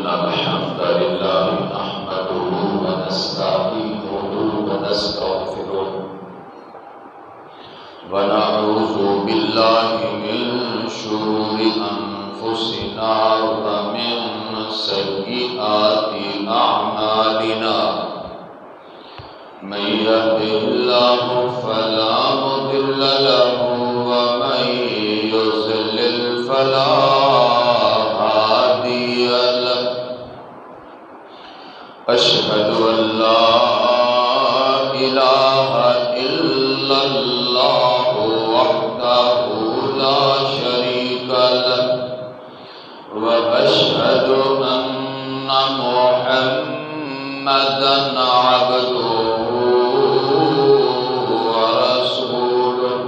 إن الحمد لله نحمده ونستعينه ونستغفره ونعوذ بالله من شرور أنفسنا ومن سيئات أعمالنا من يهده الله فلا مضل له ومن يضلل فلا هادي له أشهد أن لا إله إلا الله وحده لا شريك له وأشهد أن محمدًا عبده ورسوله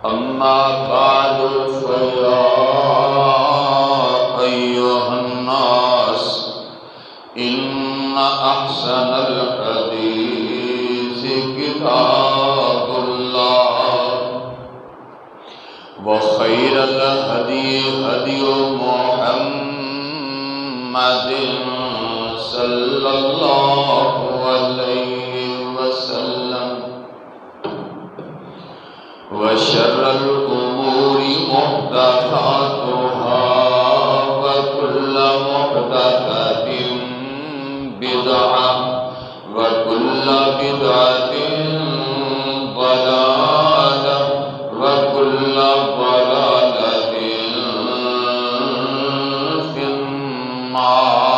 أما بعد فيا أيها الناس إن أحسن الحديث كتاب الله وخير الهدي هدي محمد صلى الله عليه وسلم وشر الأمور محدثاتها وكل محدثة بدعة وكل بدعة ضلالة وكل ضلالة في النار.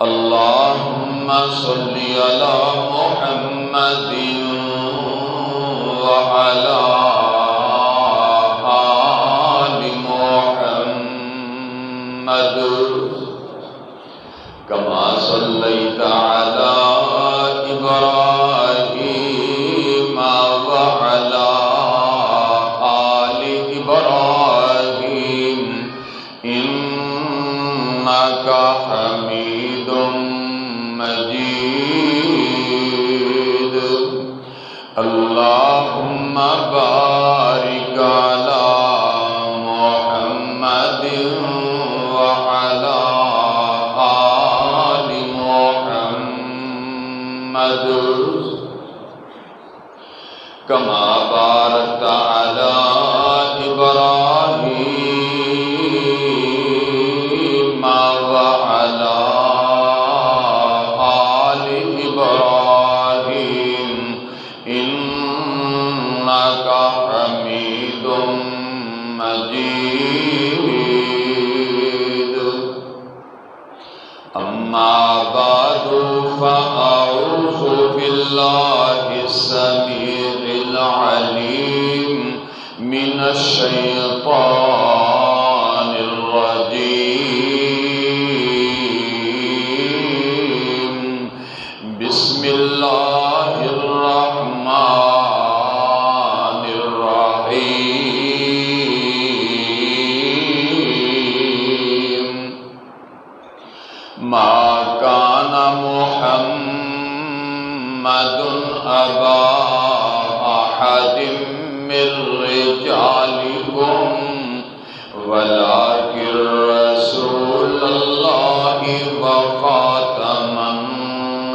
اللهم صل على محمد وعلى آل محمد كما صليت على إبراهيم وعلى آل إبراهيم إنك حميد مجيد. اللهم بارك على محمد وعلى آل محمد كما باركت على إبراهيم وعلى آل إبراهيم إنك حميد مجيد. أما بعد فأعوذ بالله السميع العليم من الشيطان الرجيم. بسم الله الرحمن الرحيم. ما كان محمد أبا أحد من رجالكم ولكن رسول الله وخاتم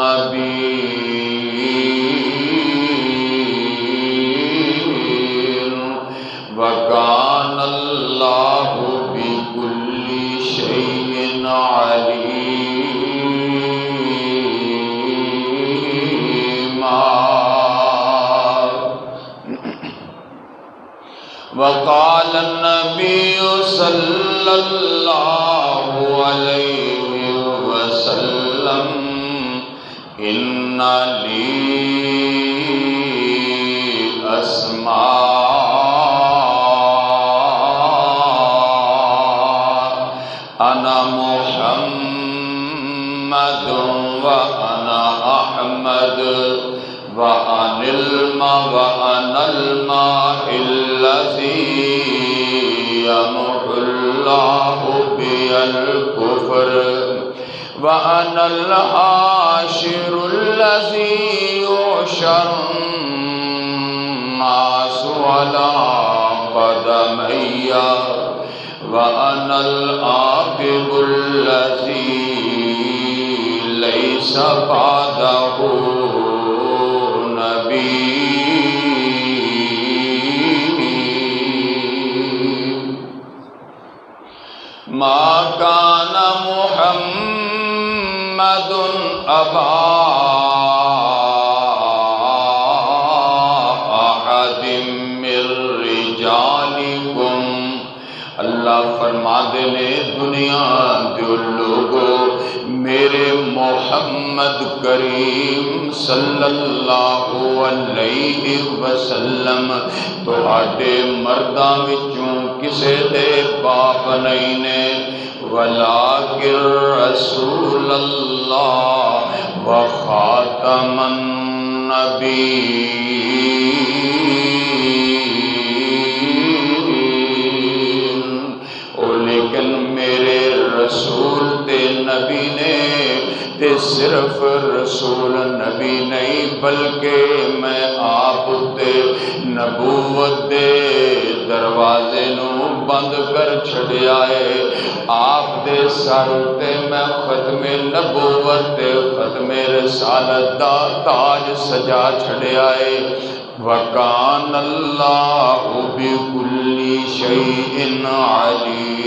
النبيين وكان الله بكل شيء عليما. وقال النبي صلى الله عليه وسلم إن لي أسماء أنا محمد وأنا أحمد وأنا الماء الذي يمحو الله بي الكفر وأنا الحاشر الذي يحشر الناس على قدمي وأنا العاقب الذي ليس بعده نبي ما كان محمد أبا أحد من رجالكم. اللہ فرماتے نے دنیا دے لوگو میرے محمد کریم صلی اللہ علیہ وسلم تہاڈے مرداں وچوں کسے دے باپ نہیں نے ولکن رسول اللہ و خاتم النبیین. لیکن میرے رسول تے نبی نے تے صرف رسول نبی نہیں بلکہ میں آپ تے نبوت دے دروازے نو بند کر چھڑیا ہے. آپ دے سر تے میں ختم نبوت تے ختم رسالت دا تاج سجا چھڑیا ہے. وَكَانَ اللَّهُ بِكُلِّ شَيْءٍ عَلِيمًا.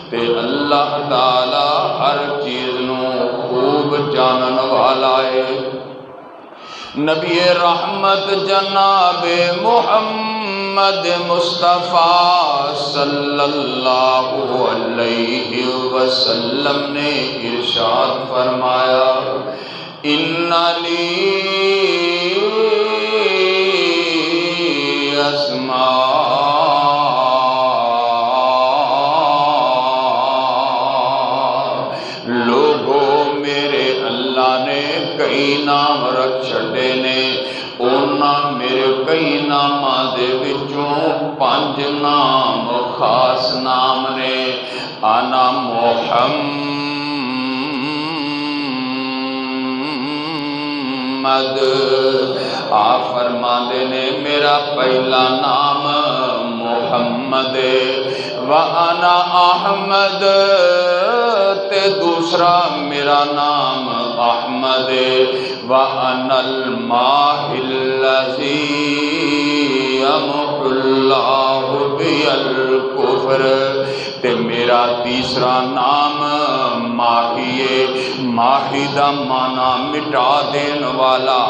تے اللہ تعالی ہر چیز نو خوب جانن والا ہے. نبی رحمت جناب محمد مصطفیٰ صلی اللہ علیہ وسلم نے ارشاد فرمایا ان لی اسماء. لوگوں میرے اللہ نے کئی نام رکھ چھڑے نے. اونا میرے کئی ناماں دے وچوں 5 نام خاص نام نے. انا محمد. آپ فرماندے نے میرا پہلا نام محمد ہے. وَأَنَا احمد تے دوسرا میرا نام احمد ہے. وَأَنَا الْمَاحِ الَّذِي يَمْحُو اللَّهُ بِهِ الْكُفْرَ. تے میرا تیسرا نام ماہی ہے. ماہی دا معنی مٹا دین والا.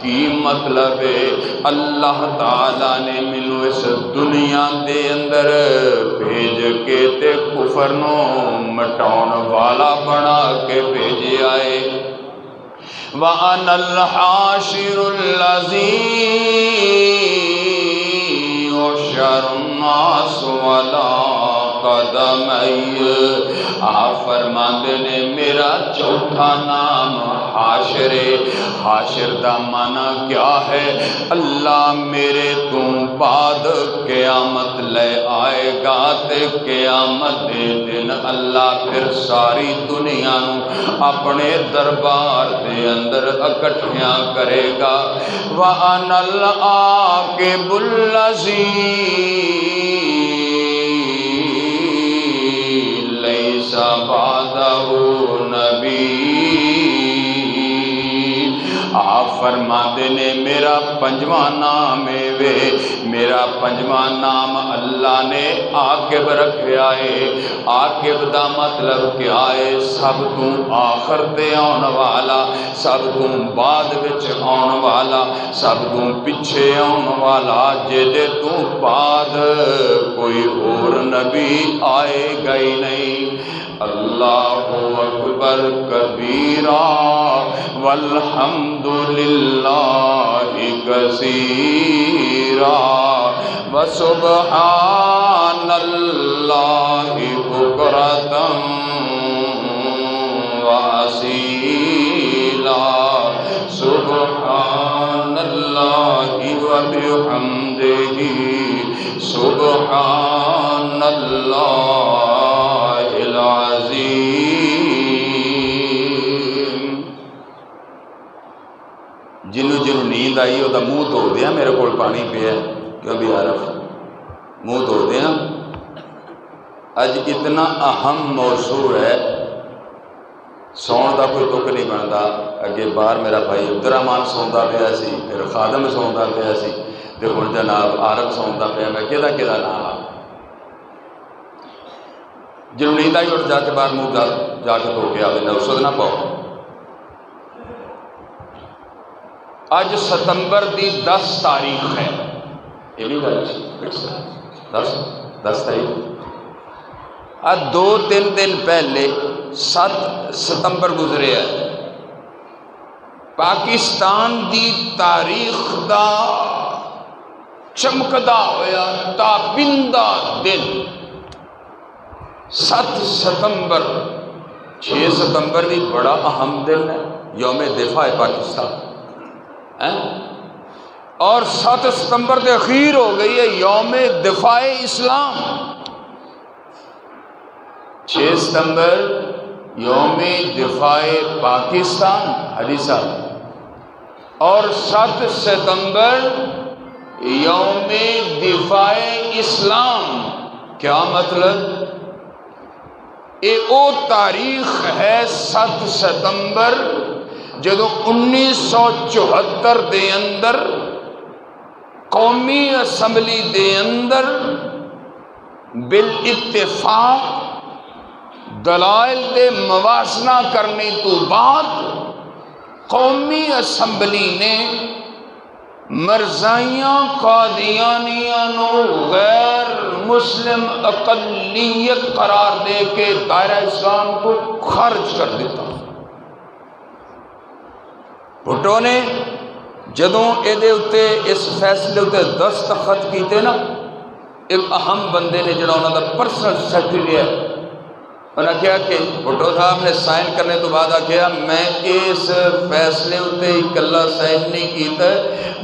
کی مطلب ہے اللہ تعالیٰ نے مینوں اس دنیا دے اندر بھیج کے تے کفر نو مٹاؤن والا بنا کے بھیجیا ہے. وَأَنَا الْحَاشِرُ الَّذِي يُحْشَرُ النَّاسُ عَلَىٰ قَدَمَيَّ. آپ فرماندے نے میرا چوتھا نام حاشر ہے. حاشر دا معنی کیا ہے؟ اللہ میرے تو بعد قیامت لے آئے گا تے قیامت دے دن اللہ پھر ساری دنیا نو اپنے دربار دے اندر اکٹھیاں کرے گا. وَأَنَا الْعَاقِبُ الَّذِي لَيْسَ بَعْدَهُ نَبِيٌّ. آپ فرماتے نے میرا 5واں نام ہے. میرا 5واں نام اللہ نے عاقب رکھیا ہے. عاقب دا مطلب کیا ہے؟ سب تو آخر تے آن والا، سب تو بعد وچ آن والا، سب تو پچھے آن والا، جدے تو بعد کوئی اور نبی آئے گا ہی نہیں. اللہ اکبر کبیرا والحمدللہ کثیرا وسبحان اللہ بکرۃ واسیلا. سبحان اللہ وبحمدہ سبحان اللہ العظیم. جنوں نیند نیند آئی وہ منہ دھو دیا، میرے کو پانی پیا کیوں بھی عارف منہ دھو دیا۔ اج اتنا اہم موضوع ہے، سون کا کوئی تک نہیں بنتا۔ اگے باہر میرا بھائی عبد الرحمان سوندا پیا سی، پھر خادم سوندا پیا سی، تے ہن جناب عارف سوندا پیا، میں کہدا نام جنوں نیند آئی اٹھ جا کے باہر منہ جا کے دھو کے آوے نہ اس نہ پاؤ۔ اج ستمبر دی 10 تاریخ ہے، یہ بھی گل 10 تاریخ۔ آج 2-3 دن پہلے 7 ستمبر گزرے ہے، پاکستان دی تاریخ دا چمکدا ہویا تابندہ دن 7 ستمبر۔ 6 ستمبر بھی بڑا اہم دن ہے، یوم دفاع پاکستان، اور 7 ستمبر کے اخیر ہو گئی ہے یوم دفاع اسلام۔ 6 ستمبر یوم دفاع پاکستان حدیثہ، اور 7 ستمبر یوم دفاع اسلام۔ کیا مطلب؟ یہ او تاریخ ہے 7 ستمبر جدو 1974 دے اندر قومی اسمبلی دے اندر بالاتفاق دلائل دے موازنہ کرنے تو بعد قومی اسمبلی نے مرزائیاں قادیانیاں نو غیر مسلم اقلیت قرار دے کے دائرہ اسلام کو خارج کر دیتا۔ بھٹو نے جدوں اس فیصلے اتے دستخط کیتے نا، ایک اہم بندے نے جڑا انہوں دا پرسنل سیکرٹری ہے، انہوں نے کہا کہ بھٹو صاحب نے سائن کرنے تو بعد آکھیا میں اس فیصلے اتے اکلا سائن نہیں کیتا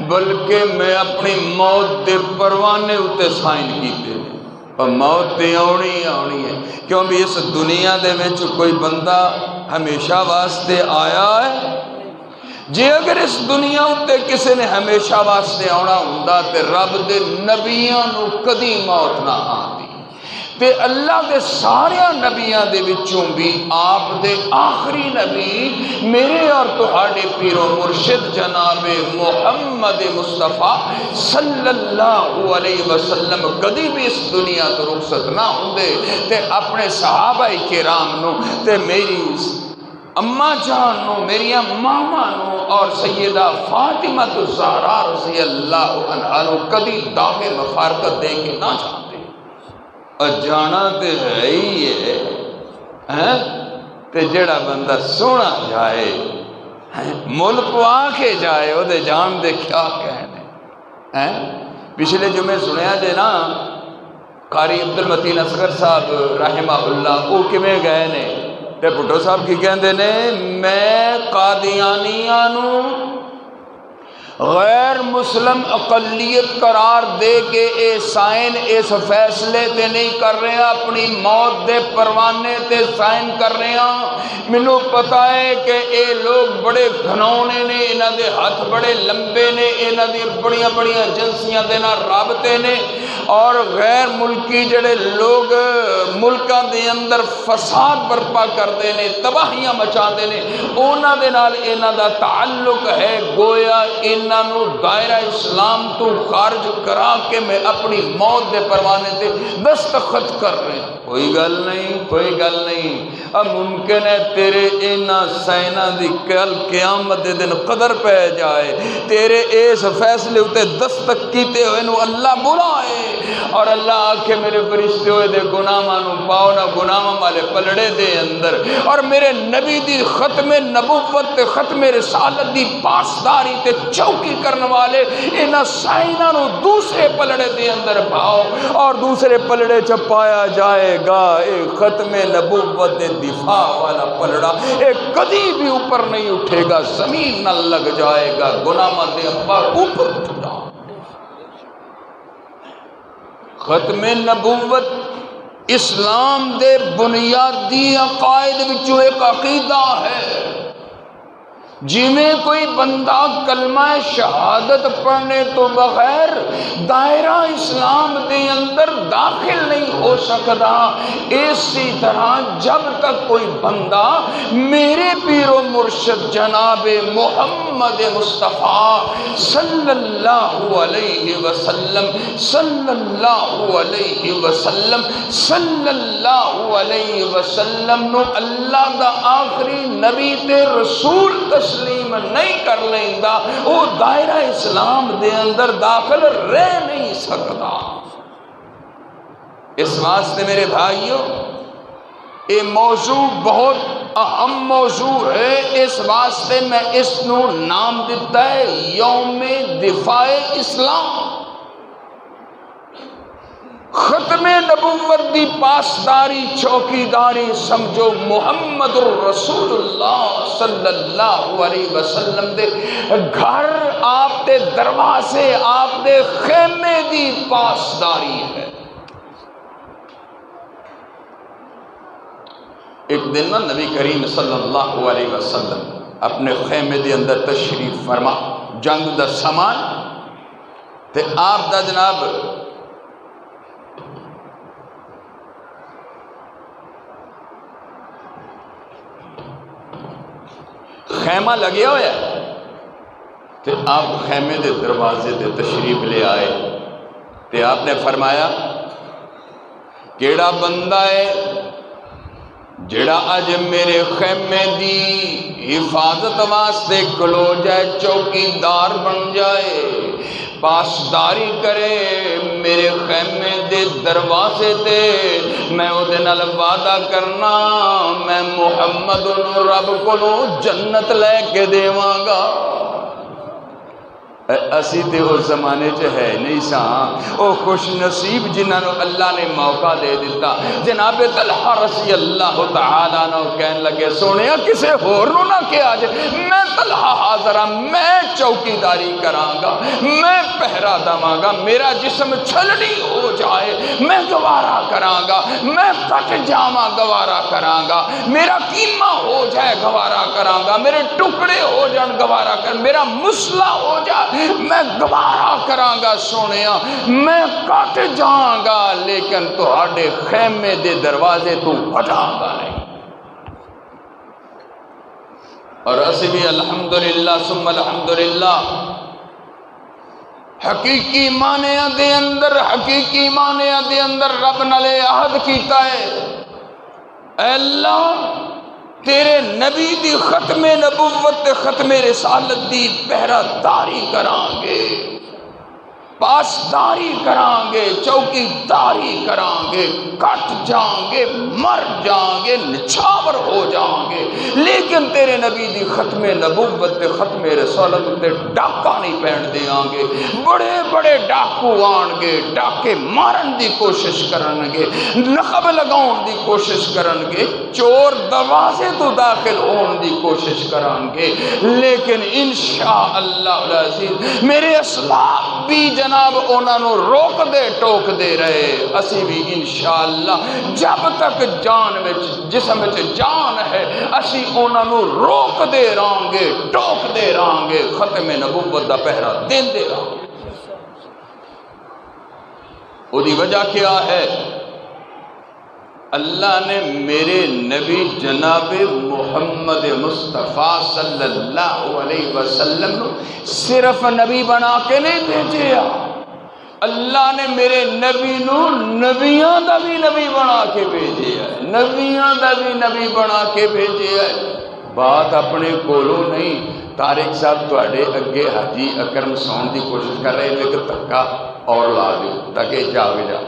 بلکہ میں اپنی موت دے پروانے اتے سائن کیتے، اور موت تے آنی ہے، کیوں بھی اس دنیا دے وچ کوئی بندہ ہمیشہ واسطے آیا ہے؟ جے اگر اس دنیا اتے کسی نے ہمیشہ واسطے آنا ہوندا تے رب دے نبیاں نو کدی موت نہ آندی، تے اللہ دے سارے نبیاں دے وچوں بھی آپ دے آخری نبی میرے اور تہاڈے پیر و مرشد جناب محمد مصطفیٰ صلی اللہ علیہ وسلم کدی بھی اس دنیا تو رخصت نہ ہوندے تے اپنے صحابہ کرام نو تے میری اماں جان نو، میری ماما نو اور سیدہ فاطمہ الزہرا رضی اللہ عنہا نو کدی داغ مفارقت دے کے نہ جاندے، اور جانا تے ہے ہی ہے، تے جڑا بندہ سونا جائے ملک آ کے جائے وہ دے جان دے کیا کہنے۔ پچھلے جمعے سنیا جے نا قاری عبد المتین اصغر صاحب رحمہ اللہ وہ کمیں گئے نے، تے بھٹو صاحب کی کہندے نے میں قادیانیاں نو غیر مسلم اقلیت قرار دے کے اے سائن اس فیصلے تے نہیں کر رہے ہیں، اپنی موت دے پروانے تے سائن کر رہے ہیں۔ منو پتہ ہے کہ اے لوگ بڑے گھنونے نے، انہاں دے ہاتھ بڑے لمبے نے، انہاں دی بڑیاں بڑیاں ایجنسیاں دے نال رابطے نے، اور غیر ملکی جڑے لوگ ملکاں دے اندر فساد برپا کردے نے، تباہیاں مچاندے نے، انہاں دے نال انہاں دا تعلق ہے۔ گویا انہاں نو دائرہ اسلام تو خارج کرا کے میں اپنی موت دے پروانے تے دستخط کر رہے ہیں۔ کوئی گل نہیں، کوئی گل نہیں، اب ممکن ہے تیرے انہاں سائنہ دی کل قیامت دے دن قدر پہ جائے، تیرے اس فیصلے ہوتے دستخط کیتے ہوئے نو اللہ بلائے، اور اللہ آکھے میرے فرشتے ہوئے دے گناہاں نو پاؤ نہ گناہاں والے پلڑے دے اندر، اور میرے نبی دی ختم نبوت تے ختم رسالت دی پاسداری تے چوکی کرنے والے انہاں سائنہ نو دوسرے پلڑے دے اندر پاؤ، اور دوسرے پلڑے چپایا جائے گا اے ختم نبوت دے دفاع والا پلڑا، اے کدی بھی اوپر نہیں اٹھے گا، زمین نہ لگ جائے گا، گناہ دے اوپر اٹھ جائے۔ ختم نبوت اسلام دے بنیادی عقائد وچوں ایک عقیدہ ہے جی میں کوئی بندہ کلمہ شہادت پڑھنے تو بغیر دائرہ اسلام دے اندر داخل نہیں ہو سکتا، اسی طرح جب تک کوئی بندہ میرے پیر و مرشد جناب محمد مصطفیٰ صلی اللہ علیہ وسلم صلی اللہ علیہ وسلم صلی اللہ علیہ وسلم نو اللہ دا آخری نبی تے رسول تسلیم نہیں کر لیندا، وہ دائرہ اسلام دے اندر داخل رہ نہیں سکتا۔ اس واسطے میرے بھائیوں یہ موضوع بہت اہم موضوع ہے، اس واسطے میں اس نو نام دیتا ہے یوم دفاع اسلام۔ ختم نبوت دی پاسداری چوکیداری سمجھو محمد الرسول اللہ صلی اللہ علیہ وسلم دے گھر، آپ دے دروازے، آپ دے خیمے دی پاسداری ہے۔ ایک دن نا نبی کریم صلی اللہ علیہ وسلم اپنے خیمے دے اندر تشریف فرما، جنگ دا سامان تے آپ دا جناب خیمہ لگیا ہوا ہے، تے آپ خیمے دے دروازے دے تشریف لے آئے تے آپ نے فرمایا کیڑا بندہ ہے جڑا اج میرے خیمے دی حفاظت واسطے کھلو جائے، چوکیدار بن جائے، پاسداری کرے میرے خیمے دے دروازے تے، میں او دے نال وعدہ کرنا میں محمد رب کو جنت لے کے دیواں گا۔ اسی تے اس زمانے چ ہے نہیں ساں او خوش نصیب جنہاں نو اللہ نے موقع دے دیتا۔ جناب طلحہ رضی اللہ تعالیٰ عنہ کہن لگے سونیا کسے ہور نو نہ کیا جے، میں طلحہ حاضر ہاں، میں چوکیداری کراں گا، میں پہرا دواں گا، میرا جسم چھلنی ہو جائے میں گوارا کراں گا، میں کٹ جاواں گوارا کراں گا، میرا قیمہ ہو جائے گوارا کراں گا، میرے ٹکڑے ہو جان گوارا کر، میرا مسلح ہو جائے میں گوارا کراں گا، سونیا میں کٹ جاؤں گا لیکن تہاڈے خیمے دے دروازے تو ہٹاں گا نہیں۔ اور اسی بھی الحمدللہ ثم الحمدللہ حقیقی معنیاں دے اندر، حقیقی معنیاں دے اندر رب نالے عہد کیتا ہے، اے اللہ تیرے نبی دی ختم نبوت ختم رسالت دی پہرہ داری کران گے، پاسداری کران گے، چوکی داری کران گے، کٹ جان گے، مر جان گے، نچھاور ہو جان گے، لیکن تیرے نبی دی ختم نبوت ختم رسالت تے ڈاکہ نہیں پہن دے آنگے۔ بڑے بڑے ڈاکو آن گے، ڈاکے مارن دی کوشش کرن گے، نخب لگاؤن دی کوشش کرن گے، چور دروازے تو داخل ہون دی کوشش کرن گے، لیکن انشاءاللہ العزیز میرے اسلاف بھی جناب انہاں نو روک دے ٹوک دے رہے، اسی بھی انشاءاللہ جب تک جان وچ جسم وچ جان ہے اسی انہاں نو روک دے رہاں گے، ٹوک دے رہاں گے، ختم نبوت دا پہرا دین دے رہاں گے۔ وہ دی وجہ کیا ہے؟ اللہ نے میرے نبی جناب محمد مصطفیٰ صلی اللہ علیہ وسلم صرف نبی بنا کے نہیں بھیجیا، اللہ نے میرے نبی نو نبیاں دا بھی نبی بنا کے بھیجیا ہے، نبیاں دا بھی نبی بنا کے بھیجیا ہے۔ بات اپنے کولوں نہیں، طارق صاحب تواڈے اگے حاجی اکرم سون دی کوشش کر رہے ہیں کہ تکا اور لا دو تاکہ جاگ جا۔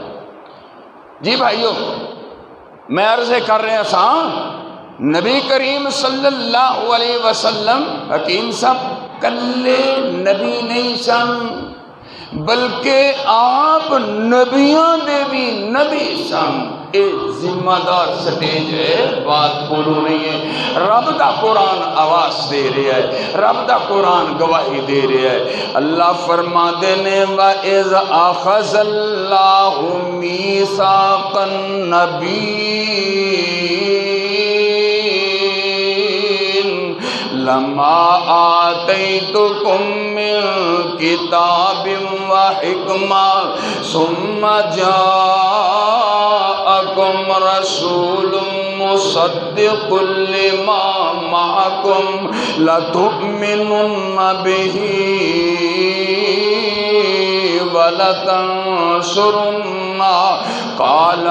جی بھائیوں میں عرض کر رہے ہیں ساں نبی کریم صلی اللہ علیہ وسلم حکیم صاحب کلے نبی نہیں سن بلکہ آپ نبیاں دے بھی نبی سن۔ اے ذمہ دار سٹیج ہے، بات بولو نہیں ہے، رب دا قرآن آواز دے رہا ہے، رب دا قرآن گواہی دے رہا ہے۔ اللہ فرما دینے وَإِذْ أَخَذَ اللَّهُ مِيثَاقَ النَّبِيِّينَ لما آتيتكم من كتاب وحكمة ثم جاءكم رسول مصدق لما معكم لتؤمنن به ولتنصرن قال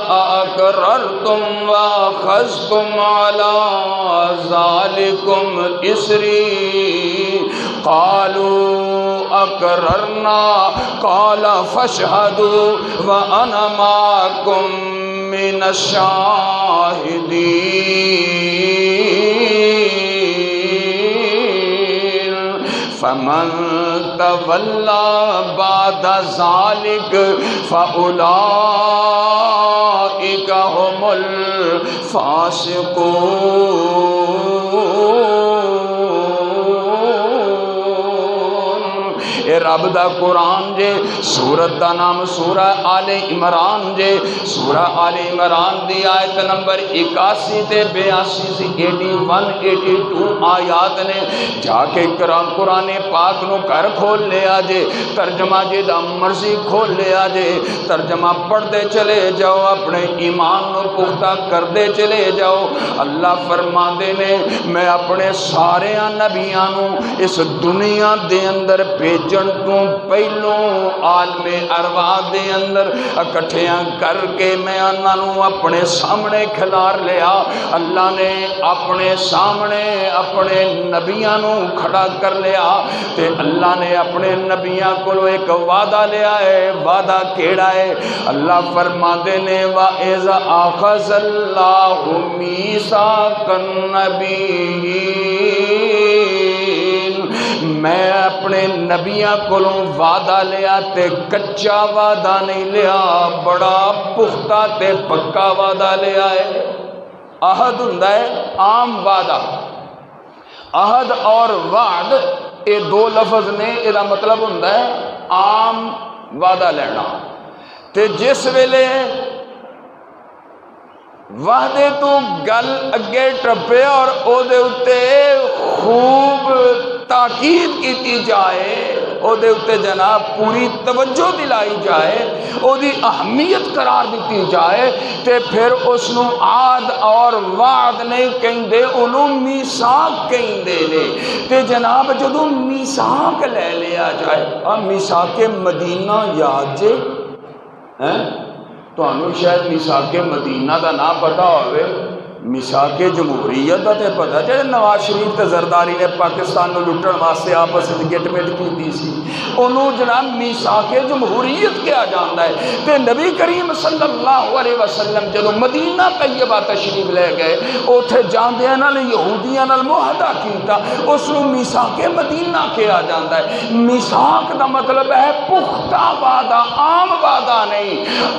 أأقررتم وأخذتم على ذلكم إصري قالوا أقررنا قال فاشهدوا وأنا معكم من الشاهدين فمن تولى بعد ذلك فأولئك هم الفاسقون۔ اے رب دا قرآن جے، سورت دا نام سورہ آل عمران جے، سورہ آل عمران دی آیت نمبر 81 تے 82 سی 81 82 آیات نے۔ جا کے قرآن پاک نو کر کھول لیا جے، ترجمہ جے دا مرضی کھول لیا جے، ترجمہ پڑھ دے چلے جاؤ، اپنے ایمان نو پختہ کر دے چلے جاؤ۔ اللہ فرما دے نے میں اپنے سارے نبیاں نو اس دنیا دے اندر بھیجن تو پہلو عالم ارواح دے اندر اکٹھیاں کر کے میں انہاں نو اپنے سامنے کھلار لیا۔ اللہ نے اپنے سامنے اپنے نبیاں نو کھڑا کر لیا تے اللہ نے اپنے نبیاں کو ایک وعدہ لیا ہے۔ وعدہ کیڑا ہے؟ اللہ فرما دے نے وَإِذْ أَخَذَ اللَّهُ مِيثَاقَ النَّبِيِّينَ، میں اپنے نبیاں کو وعدہ لیا تے کچا وعدہ نہیں لیا، بڑا پختہ تے پکا وعدہ لیا ہے۔ عہد ہوندا ہے عام وعدہ، عہد اور وعد یہ دو لفظ نے، یہ مطلب ہوندا ہے عام وعدہ لینا۔ تے جس ویلے وعدے تو گل اگے ٹپے اور او دے اتے خوب تاکید کیتی جائے، او دے اتے جناب پوری توجہ دلائی جائے، او دی اہمیت قرار دیتی جائے، تے پھر اس نو عہد اور وعد نہیں کہندے، انہوں میثاق کہندے نے۔ تے جناب جدوں میثاق لے لیا جائے، میثاق مدینہ یاد جے تو انہوں شاید میثاق مدینہ دا نہ پتا ہوئے، میثاق جمہوریت دا تے پتا جڑے نواز شریف تے زرداری نے پاکستان نو لٹن واسطے آپس وچ گٹ مٹ کیتی سی، انہوں جناب میثاق جمہوریت کیا جاندا ہے۔ تے نبی کریم صلی اللہ علیہ وسلم جدوں مدینہ طیبہ تشریف لے گئے، اوتھے جاندیاں نال یہودیاں نال معاہدہ کیتا، اس نو میثاق مدینہ کیا جاندا ہے۔ میثاق دا مطلب ہے پختہ وعدہ، عام وعدہ نہیں۔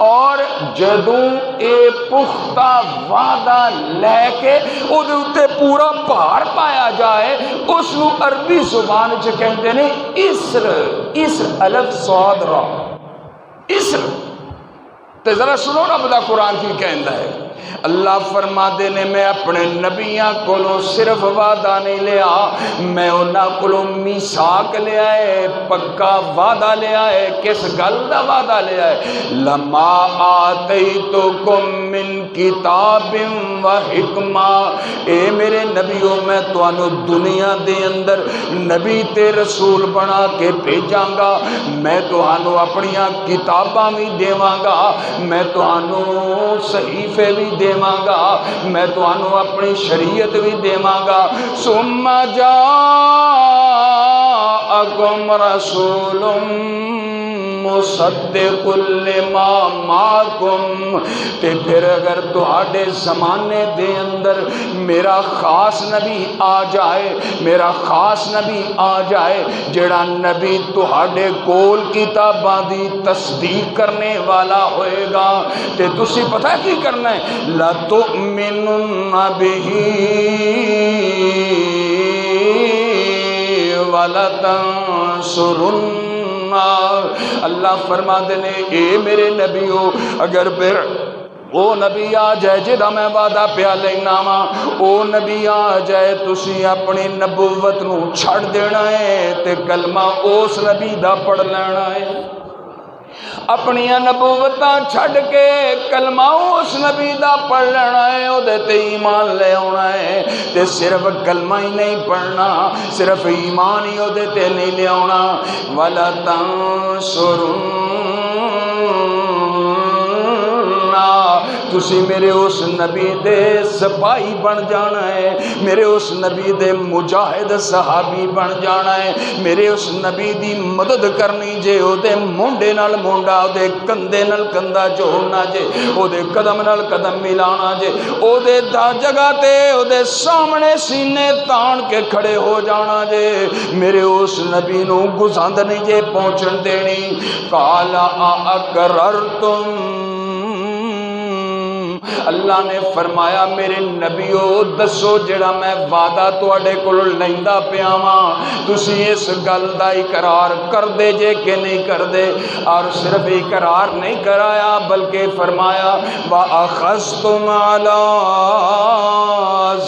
اور جدوں اے پختہ وعدہ لے کے او دے اتے پورا بھار پایا جائے، اس نو عربی زبان چ کہندے نے اسر، اسر الف صاد را، اسر۔ تے ذرا سنو رب دا قرآن کی کہندا ہے۔ اللہ فرما دے نے میں اپنے نبیاں کولوں صرف وعدہ نہیں لیا، میں انہاں کولوں میثاق لیا ہے، پکا وعدہ لیا ہے۔ کس گل دا وعدہ لیا ہے؟ لما آتیتکم من کتاب و حکمہ، اے میرے نبیوں میں تانوں دنیا دے اندر نبی تے رسول بنا کے بھیجاں گا، میں تانوں اپنیاں کتاباں بھی دیواں گا، میں تانوں صحیفے بھی دیواں گا، میں تانوں اپنی شریعت بھی دیواں گا۔ ثم جاءکم رسول مصدق لما معکم، تے پھر اگر تہاڈے زمانے دے اندر میرا خاص نبی آ جائے، میرا خاص نبی آ جائے جڑا نبی تہاڈے کول کتاباں دی تصدیق کرنے والا ہوئے گا، تے تسی پتہ کی کرنا ہے؟ لَتُؤْمِنُنَّ بِهِ وَلَتَنْصُرُنَّ۔ اللہ فرما دے نے اے میرے نبیوں، اگر پھر او نبی آ جائے جدا میں وعدہ پیا لینا وا، او نبی آ جائے تسی اپنی نبوت نو چھڑ دینا ہے تے کلمہ اس نبی دا پڑھ لینا ہے، اپنی نبوتاں چھڑ کے کلمہ اس نبی دا پڑھ لینا ہے، او دے تے ایمان لے آنا ہے، تے صرف کلمہ ہی نہیں پڑھنا، صرف ایمان ہی او دے تے نہیں لے آنا۔ وَلَا تَنْصُرُنَّا، تسی میرے اس نبی دے سپاہی بن جانا ہے، میرے اس نبی دے مجاہد صحابی بن جانا ہے، میرے اس نبی دی مدد کرنی جے، او دے مونڈے نال مونڈا، او دے کندھے نال کندھا جوڑنا جے، او دے قدم نال قدم ملانا جے، او دے دا جگہ تے او دے سامنے سینے تان کے کھڑے ہو جانا جے، میرے اس نبی نو گزاند نہیں جے پہنچن دینی۔ قال اقررتم، اللہ نے فرمایا میرے نبیو دسو جڑا میں وعدہ تواڈے کول لیندا پیا واں تسی اس گل دا اقرار کر دے جے کہ نہیں کر دے، اور صرف اقرار نہیں کرایا بلکہ فرمایا وَأَخَذْتُمْ عَلَىٰ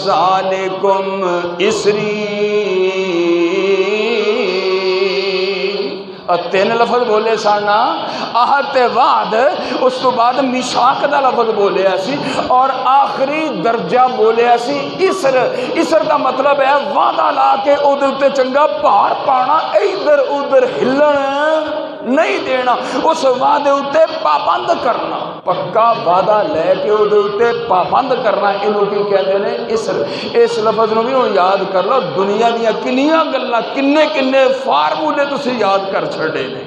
ذَلِكُمْ إِسْرِي، تین لفظ بولے سانا، عہد وعد، اس تو بعد میثاق دا لفظ بولیا سی، اور آخری درجہ بولیا سی اسر۔ اسر دا مطلب ہے وعدہ لا کے او دے اتے چنگا بھار پانا، ادھر ادھر ہلن نہیں دینا، اس وعدے اتے پابند کرنا، پکا وعدہ لے کے او دے اتے پابند کرنا، انہوں کی کہتے ہیں اسر۔ اس لفظ نو بھی یاد کر لو، دنیا دیا کنیاں گلاں کنے کنے فارمولے تسی یاد کر چھڑے نے،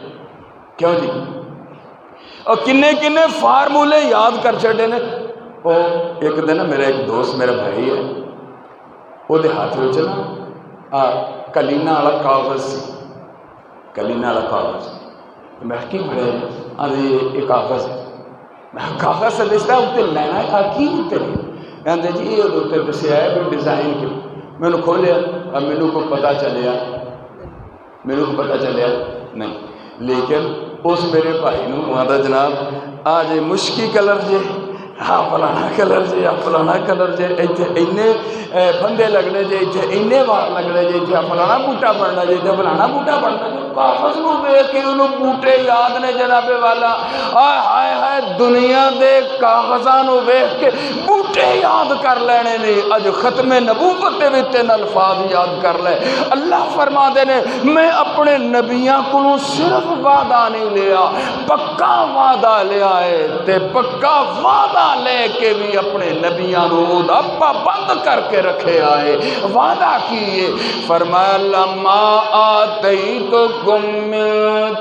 کیوں جی؟ اور کنے کنے فارمولے یاد کر چھڑے نے۔ او ایک دن میرا ایک دوست میرا بھائی ہے، وہ دے ہاتھ میں چلا کلینا والا کاغذ سی، کلینا والا کاغذ، میں کی بڑے آدھے یہ کاغذ ہے، میں کاغذ سے دستا اتنے لینا ہے کی اتنے نہیں، کہتے جی یہ اتنے دسیا ہے کوئی ڈیزائن کے، میں نے کھولیا اور میرے کو پتا چلیا، میرے کو پتا چلیا نہیں، لیکن اس میرے بھائی نو آدھا جناب آج مشکی کلر جے، ہاں فلانا کلر جے، فلانا کلر جے، ایتھے اینے پھندے لگنے جے، ایتھے اینے وار لگنے جے، ایتھے فلانا بوٹا بننا جے، ایتھے فلانا بوٹا بننا جے، کاغذ نو دیکھ کے انہوں بوٹے یاد نے جناب والا، ہائے ہائے ہائے دنیا دے کاغذاں نو دیکھ کے بوٹے یاد کر لینے نے، اج ختم نبوت دے وچ تین الفاظ یاد کر لے۔ اللہ فرما دے نے میں اپنے نبیاں کولوں صرف وعدہ نہیں لیا، پکا وعدہ لیا ہے، تے پکا وعدہ لے کے بھی اپنے نبیاں نو دا پابند کر کے رکھے آئے، وعدہ کیے۔ فرمایا لما آتیتکم من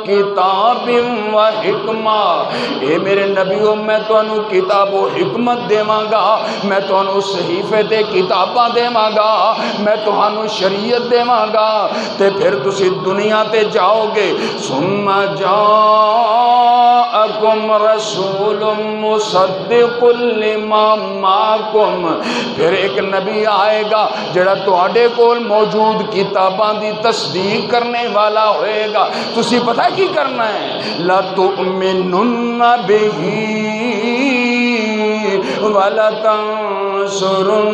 کتاب و حکمہ، اے میرے نبیوں میں تو انہوں کتاب و حکمت دیواں گا، میں تو انہوں صحیفے تے کتاباں دیواں گا، میں تو انہوں شریعت دیواں گا، تے پھر تسی دنیا تے جاؤ گے، ثم جاءکم رسول مصدق لما معکم، پھر ایک نبی آئے گا جڑا تواڈے کول موجود کتاباں دی تصدیق کرنے والا ہوئے گا، تسی پتہ کی کرنا ہے لا تؤمنن بہ ولا تنصرن،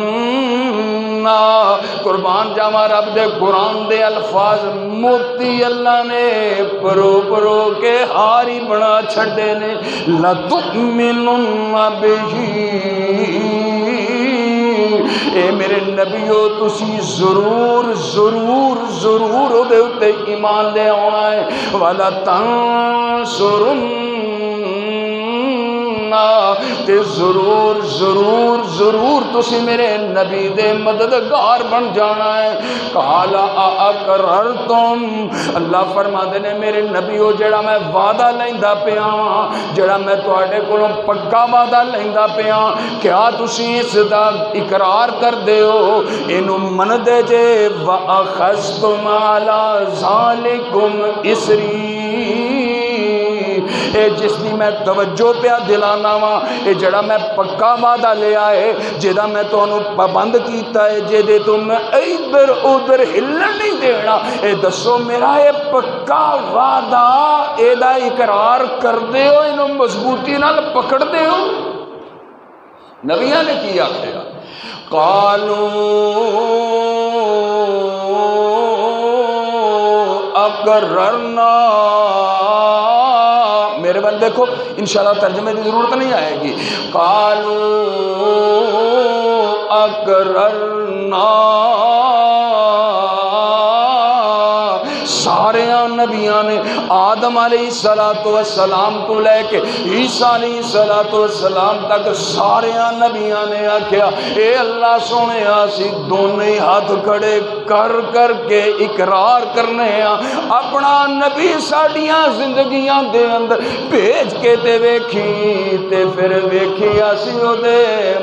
قربان جاواں رب دے قرآن دے الفاظ موتی اللہ نے پرو پرو کے ہاری بنا چھڑے نے، لا تؤمنن بہ، اے میرے نبیو تسی ضرور ضرور ضرور او دے اتے ایمان لے آنا ہے، وَلَا تَنْصُرُنَّ، تے ضرور ضرور ضرور تسی میرے نبی دے مددگار بن جانا ہے۔ قَالَ أَأَقْرَرْتُمْ، اللہ فرما دے نے میرے نبیو جڑا میں وعدہ لیندا پیا ہاں، جڑا میں تواڈے کولوں پکا وعدہ لیندا پیا، کیا تسی اس دا اقرار کر دے ہو، اینو من دے جے؟ وَأَخَذْتُمْ عَلَىٰ ذَلِكُمْ إِسْرِي، اے جس دی میں توجہ پیا دلانا وا، اے جڑا میں پکا وعدہ لیا ہے، جہاں میں تانوں پابند کیتا ہے، جہدے تو میں ادھر ادھر ہلن نہیں دینا، اے دسو میرا اے پکا وعدہ اے دا اقرار کر دے ہو، اینو مضبوطی نال پکڑ دے ہو؟ نبیاں نے کی آخیا قالوا اقررنا، میرے بل دیکھو انشاءاللہ ترجمے کی ضرورت نہیں آئے گی، قالوا اقررنا، سارے نبیاں نے آدم علیہ السلام تو لے کے عیسیٰ علیہ السلام تک سارے نبیاں نے آکھیا اے اللہ سونے اسی دونوں ہاتھ کھڑے کر کر کے اقرار کرنے ہاں اپنا نبی ساڈیاں زندگیاں دے اندر بھیج کے تے ویکھی تے پھر ویکھی اسی او دے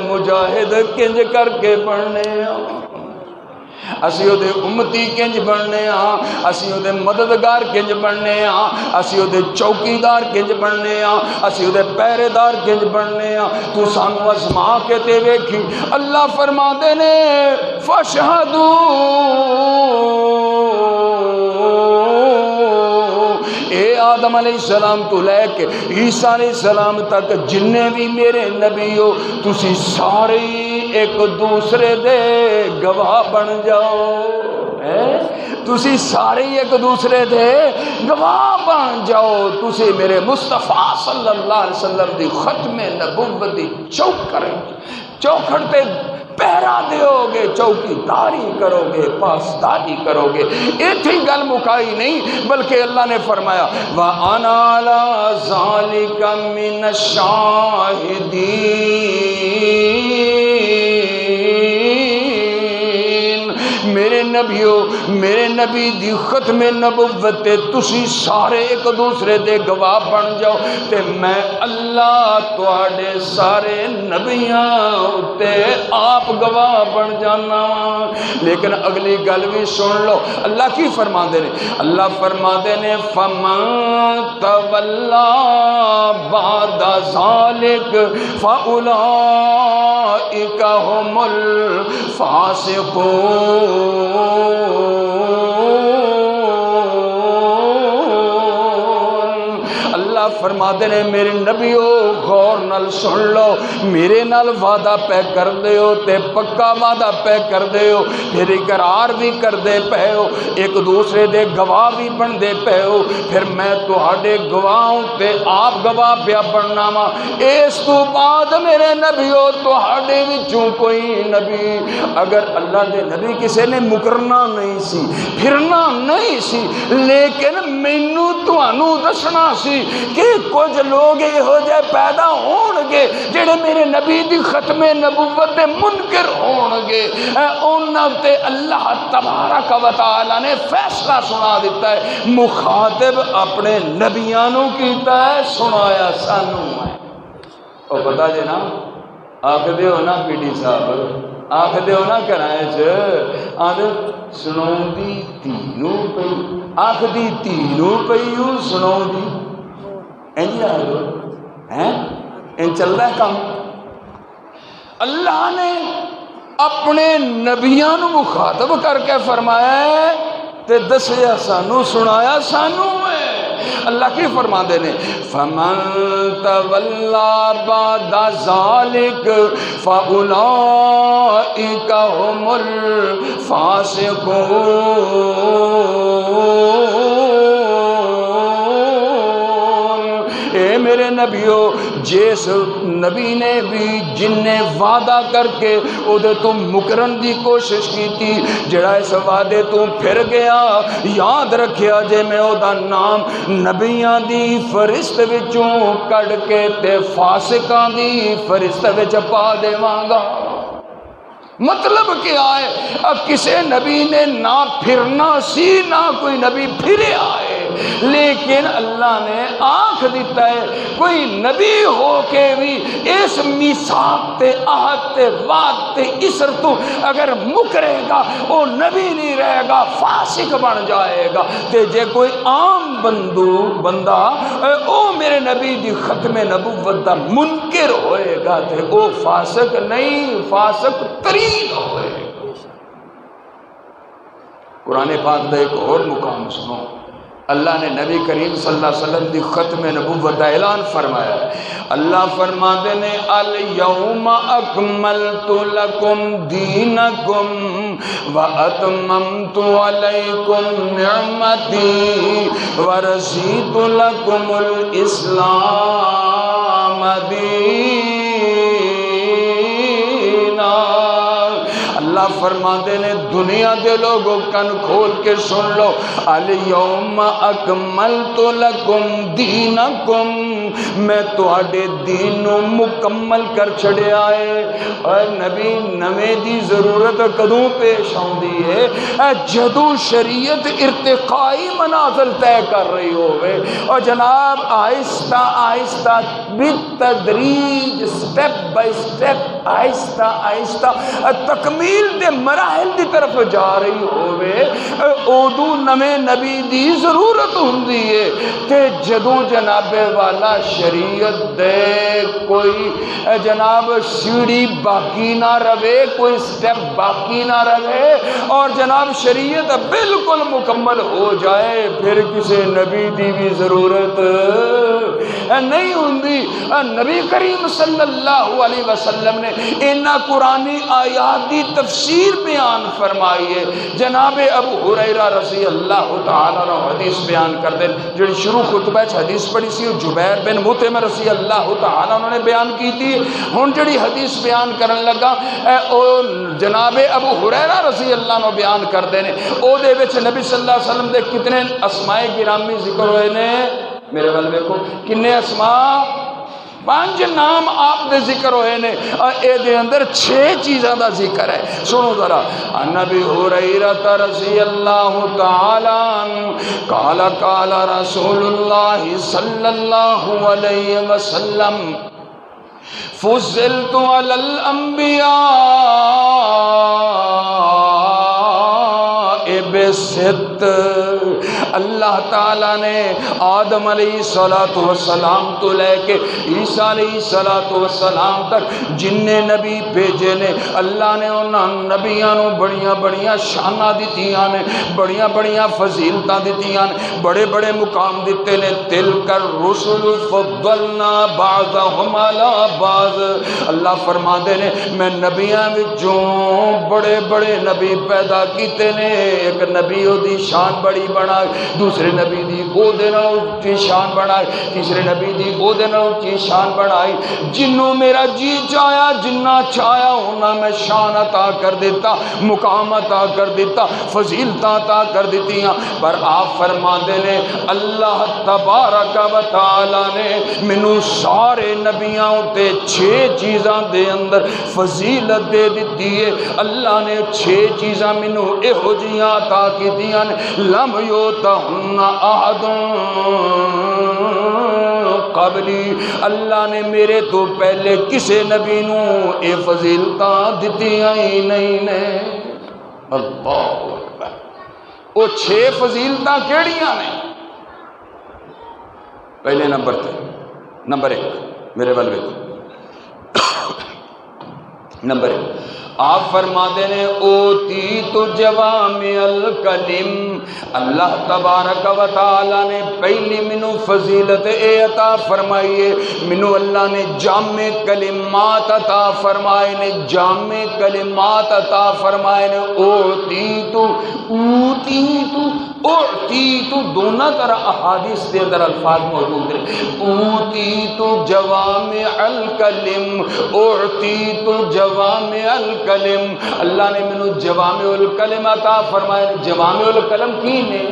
مجاہد کنج کر کے بننے ہاں، اسی او دے امتی کنج بننے ہاں، اسی او دے مددگار کنج بننے ہاں، اسی او دے چوکیدار کنج بننے ہاں، اسی او دے پہرے دار کنج بننے ہاں، تو سانو آزما کے تے ویکھی۔ اللہ فرما دے نے فشہدو، اے آدم علیہ السلام تو لے کے عیسیٰ علیہ السلام تک جننے بھی میرے نبی ہو تسی سارے ایک دوسرے دے گواہ بن جاؤ، تسی سارے ایک دوسرے دے گواہ بن جاؤ، تسی میرے مصطفیٰ صلی اللہ علیہ وسلم دی ختم نبوت دی چوکھڑ تے پہرا دیو گے، چوکی داری کرو گے، پاسداری کرو گے۔ ایتھی گل مکائی نہیں بلکہ اللہ نے فرمایا وَأَنَا عَلَىٰ ذَلِكَ مِنَ الشَّاهِدِينَ، میرے نبیو میرے نبی دی ختم نبوت تے تسی سارے ایک دوسرے دے گواہ بن جاؤ تے میں اللہ تواڈے سارے نبیاں تے آپ گواہ بن جانا۔ لیکن اگلی گل بھی سن لو اللہ کی فرما دے نے، اللہ فرما دے نے فَمَن تَوَلَّا بَعْدَ ذَلِكَ فَأُولَٰئِكَ هُمُ الْفَاسِقُونَ۔ اللہ فرما دے نے میرے نبیو غور نال سن لو، میرے نال وعدہ پہ کر دیو تے پکا وعدہ پہ کر دیو، پھر اقرار بھی کر دے پے ہو، ایک دوسرے دے گواہ بھی بن دے پے ہو، پھر میں تہاڈے گواہوں تے آپ گواہ پیا بننا وا۔ اس تو بعد میرے نبیو تہاڈے وچوں کوئی نبی اگر اللہ دے نبی کسے نے مکرنا نہیں سی، پھرنا نہیں سی، لیکن مینوں تانوں دسنا سی کہ کچھ لوگ یہو جے پیدا ہون گے جڑے میرے نبی دی ختم نبوت دے منکر ہون گے، انہاں تے اللہ تبارک و تعالی نے فیصلہ سنا دیتا ہے، مخاطب اپنے نبیاں نوں کیتا ہے، سنایا سانوں ہے۔ او پتہ جے نا آکھ دیو نا پی ڈی صاحب، آکھ دیو نا کرائے چ آدھ سناؤں دی تینوں پئی، آکھ دی تینوں پئی سناؤں دی اینجی آئے ہیں، ان چل رہا ہے کام۔ اللہ نے اپنے نبیاں نو مخاطب کر کے فرمایا ہے تے دسیا سانو، سنایا سانو ہے۔ اللہ کی فرما دے نے فَمَن تَوَلَّا بَعْدَ ذَلِكَ فَأُولَٰئِكَ هُمُ الْفَاسِقُونَ۔ اے میرے نبیو جس نبی نے بھی جن نے وعدہ کر کے او دے تو مکرن دی کوشش کی تھی، جڑا اس وعدے تو پھر گیا، یاد رکھیا جے میں او دا نام نبیاں دی فرست وچوں کڑ کے تے فاسقاں دی فرست وچ پا دیواں گا۔ مطلب کیا ہے؟ اب کسی نبی نے نہ پھرنا سی، نہ کوئی نبی پھرے آئے، لیکن اللہ نے آنکھ دیتا ہے کوئی نبی ہو کے بھی اس میثاق تے عہد تے وعد تے اسر تو اگر مکرے گا وہ نبی نہیں رہے گا، فاسق بن جائے گا۔ تے جے کوئی عام بندہ او میرے نبی دی ختم نبوت دا منکر ہوئے گا تے او فاسق نہیں، فاسق ترین ہوئے گا۔ قرآن پاک دا ایک اور مقام سنو، اللہ نے نبی کریم صلی اللہ علیہ وسلم دی ختم نبوت دا اعلان فرمایا ہے۔ اللہ فرماتے نے الیوم اکملت لکم دینکم واتممت علیکم نعمتی ورضیت لکم الاسلام دینا۔ اللہ فرماتے نے دنیا دے لوگوں کن کھول کے سن لو، الیوم اکملت لکم دینکم، میں تواڈے دین نو مکمل کر چھڑیا ہے۔ اور نبی نویں دی ضرورت کدوں پیش آندی ہے؟ جدوں شریعت ارتقائی منازل طے کر رہی ہوئے اور جناب آہستہ آہستہ بالتدریج سٹیپ بائی سٹیپ آہستہ آہستہ تکمیل دے مراحل دی طرف جا رہی ہوئے، اودو نویں نبی دی ضرورت ہوندی ہے۔ تے جدوں جناب والا شریعت دے کوئی جناب سیڑھی باقی نہ رہے، کوئی سٹیپ باقی نہ رہے اور جناب شریعت بالکل مکمل ہو جائے، پھر کسی نبی دی بھی ضرورت نہیں ہوندی۔ نبی کریم صلی اللہ علیہ وسلم نے انہاں قرآنی آیات دی تفسیر بیان فرمائی ہے۔ جناب ابو ہریرہ رضی اللہ تعالیٰ عنہ حدیث بیان کر دیں، جو شروع خطبہ حدیث پڑھی سی جبیر بن مطعم رضی اللہ تعالیٰ عنہ نے بیان کی تھی۔ ہن جڑی حدیث بیان کرن لگا او جناب ابو ہریرہ رضی اللہ عنہ بیان کر دے نے، او دے وچ نبی صلی اللہ علیہ وسلم دے کتنے اسماء گرامی ذکر ہوئے نے؟ میرے ول ویکھو کنے اسماء؟ 5 نام آپ دے ذکر ہوئے نے، اے دے اندر 6 چیزاں دا ذکر ہے۔ سنو ذرا، نبی ہریرہ رضی اللہ تعالی عنہ قال قال رسول اللہ صلی اللہ علیہ وسلم فضلت علی الانبیاء بست۔ اللہ تعالیٰ نے آدم علیہ السلام تو لے کے عیسیٰ علیہ السلام تک جننے نبی بھیجے نے، اللہ نے انہاں نبیاں نو بڑیاں بڑیاں شاناں دتیاں نے، بڑیاں بڑیاں فضیلتاں دتیاں نے، بڑے بڑے مقام دیتے نے۔ تلک الرسل فضلنا بعضهم علی بعض، اللہ فرماتے نے میں نبیاں وچوں بڑے بڑے نبی پیدا کیتے نے، ایک نبی دی شان بڑی بنا، دوسرے نبی دی او دے نال اونچی شان بنائی، تیسرے نبی دی او دے نال اونچی شان بنائی۔ جنوں میرا جی چاہیا جنہ چاہیا انہاں میں شان عطا کر دیتا، مقام عطا کر دیتا، فضیلتاں عطا کر دیتیاں۔ پر آپ فرماندے نے اللہ تبارک و تعالی نے مینوں سارے نبیاں تے 6 چیزاں دے اندر فضیلت دے دیتی ہے۔ اللہ نے 6 چیزاں مینوں ایہو جیاں عطا کیتیاں نے لم یوتہن احد قبلی، اللہ نے میرے تو پہلے کسے نبی نو اے فضیلتاں دتیاں ہی نہیں نے۔ اللہ اکبر، وہ 6 فضیلتاں کیڑیاں نے؟ پہلے نمبر 1 میرے ول ویکھو، نمبر 1 آپ فرماتے ہیں اوتیت جوامع الکلم، اللہ تبارک و تعالی نے پہلی منو فضیلت اے عطا فرمائی ہے، منو اللہ نے جامع کلمات عطا فرمائے نے، جامع کلمات عطا فرمائے نے۔ اوتیت دونوں طرح احادیث کے اندر الفاظ موجود ہیں۔ اوتیت جوامع الکلم، اعطیت جوامع الکلم، اللہ نے منو جوامع الکلم عطا فرمائے۔ جوامع الکلم کی نے؟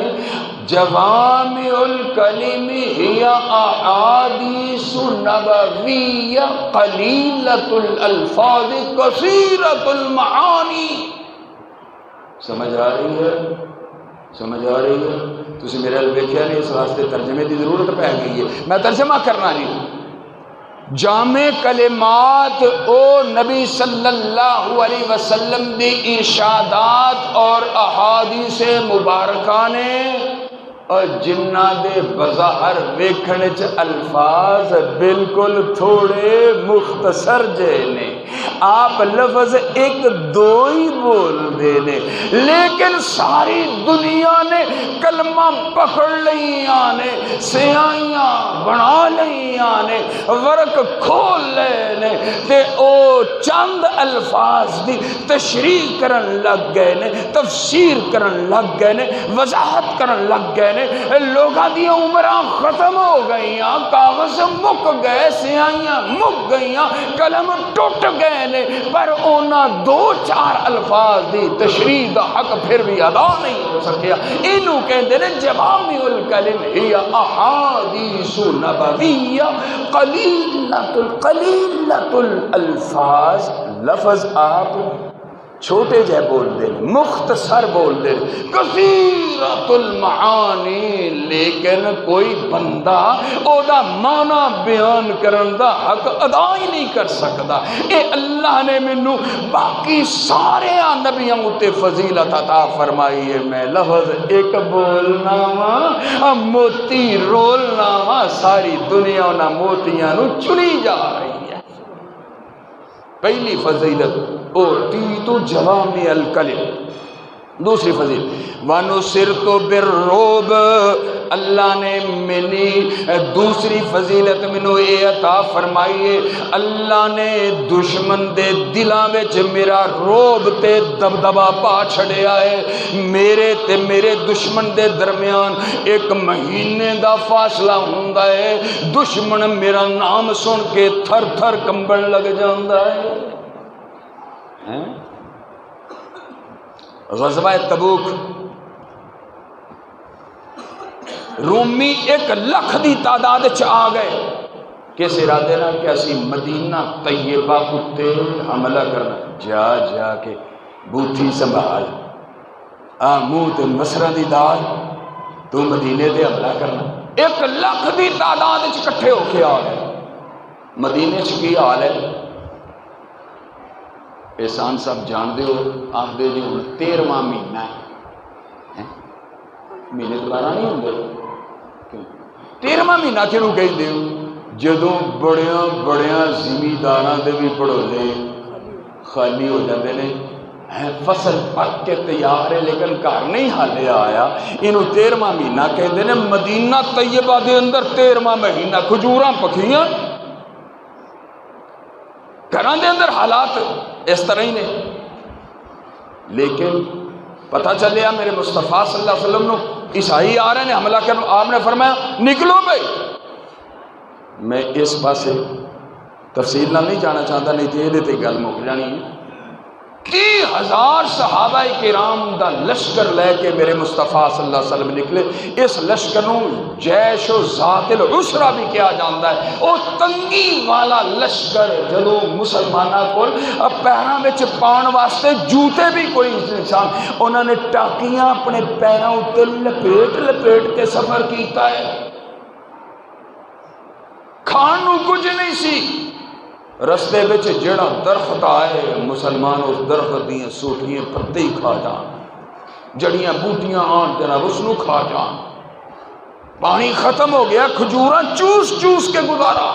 جوامع الکلم ہی احادیث نبویہ قلیلۃ الالفاظ کثیرۃ المعانی۔ سمجھ آ رہی ہے؟ سمجھ آ رہی ہے؟ تسی میرے ویکھیا نہیں، اس واسطے ترجمے کی ضرورت پہ گئی ہے، میں ترجمہ کرنا نہیں۔ جامع کلمات او نبی صلی اللہ علیہ وسلم دی ارشادات اور احادیث مبارکہ نے اور جنہ دے بظاہر ویکھن چ الفاظ بالکل تھوڑے مختصر جے نے، آپ لفظ ایک دو ہی بول دے نے، لیکن ساری دنیا نے کلمہ پکڑ لیاں نے، سیاہیاں بنا لیاں نے، ورق کھول لے نے، تے او چند الفاظ دی تشریح کرن لگ گئے نے، تفسیر کرن لگ گئے نے، وضاحت کرن لگ گئے نے۔ لوگاں دی عمراں ختم ہو گئیاں، کاغذ مک گئے، سیاہیاں مک گئیاں، قلم ٹوٹ گئے نے، پر اونا دو چار الفاظ دی تشریح دا حق پھر بھی ادا نہیں ہو سکیا۔ انہوں کہندے نے جوامع الکلم ہی احادیث نبویہ قلیلۃ الالفاظ، لفظ آپ چھوٹے جے بول دے، مختصر بول دے، کثیرۃ المعانی، لیکن کوئی بندہ او دا معنی بیان کرن دا حق ادا ہی نہیں کر سکتا۔ اے اللہ نے منو باقی سارے نبیوں تے فضیلت عطا فرمائی ہے، میں لفظ ایک بولنا وا موتی رولنا وا، ساری دنیا نہ موتیاں نو چنی جا رہی ہے۔ پہلی فضیلت اوتیت جوامع الکلم، دوسری فضیلت وَنُصِرْتُ بِالرُّعْبِ، اللہ نے منی دوسری فضیلت منو اے عطا فرمائیے، اللہ نے دشمن دے دلاں وچ میرا روب تے دبدبا پا چھڑیا ہے۔ میرے تے میرے دشمن دے درمیان ایک مہینے دا فاصلہ ہوندا ہے، دشمن میرا نام سن کے تھر تھر کمبن لگ جاندا ہے۔ غزوہ تبوک رومی 1,00,000 دی تعداد چ آ گئے، کس ارادے نہ کہ اسی مدینہ طیبہ اتے حملہ کرنا، جا جا کے بوتھی سنبھال، منہ تے مسراں دی دال، تو مدینے تے حملہ کرنا۔ 1,00,000 دی تعداد چ کٹھے ہو کے آ گئے۔ مدینے چ کی حال ہے؟ احسان صاحب جان دے ہو، آخدے جی ہوں 13واں مہینہ ہے، مہینے دوبارہ نہیں ہوں 13واں مہینہ کیوں کہندے ہو؟ جدوں بڑیاں بڑیاں زمینداراں دے بھی پڑھولے خالی ہو جاندے نے، فصل پک کے تیار ہے لیکن گھر نہیں حالے آیا، انہوں 13واں مہینہ کہندے نے۔ مدینہ طیبہ دے اندر 13واں مہینہ کھجوراں پکیاں، گھراں دے اندر حالات اس طرح ہی نے، لیکن پتہ چلیا میرے مصطفیٰ صلی اللہ علیہ وسلم نو عیسائی آ رہے ہیں حملہ کرنے، آپ نے فرمایا نکلو بھائی۔ میں اس پاسے تفصیل نہ نہیں جانا چاہتا، نہیں تو یہ تے گل مک جانی ہے۔ 30,000 صحابہ کرام دا لشکر لے کے میرے مصطفیٰ صلی اللہ علیہ وسلم نکلے۔ اس لشکر نو جیش و ذات العسرہ بھی کیا جاندا ہے، او تنگی والا لشکر جدوں مسلماناں کول پیراں وچ پاؤن واسطے جوتے بھی کوئی انسان، انہوں نے ٹاکیاں اپنے پیراں اُتے لپیٹ لپیٹ کے سفر کیتا ہے، کھان نو کچھ نہیں سی۔ رستے بچ جڑا درخت آئے مسلمان اس درخت دیاں سوٹیاں پتے ہی کھا جان، جڑیاں بوٹیاں آن جناب اس نو کھا جان۔ پانی ختم ہو گیا، کھجوراں چوس چوس کے گزارا،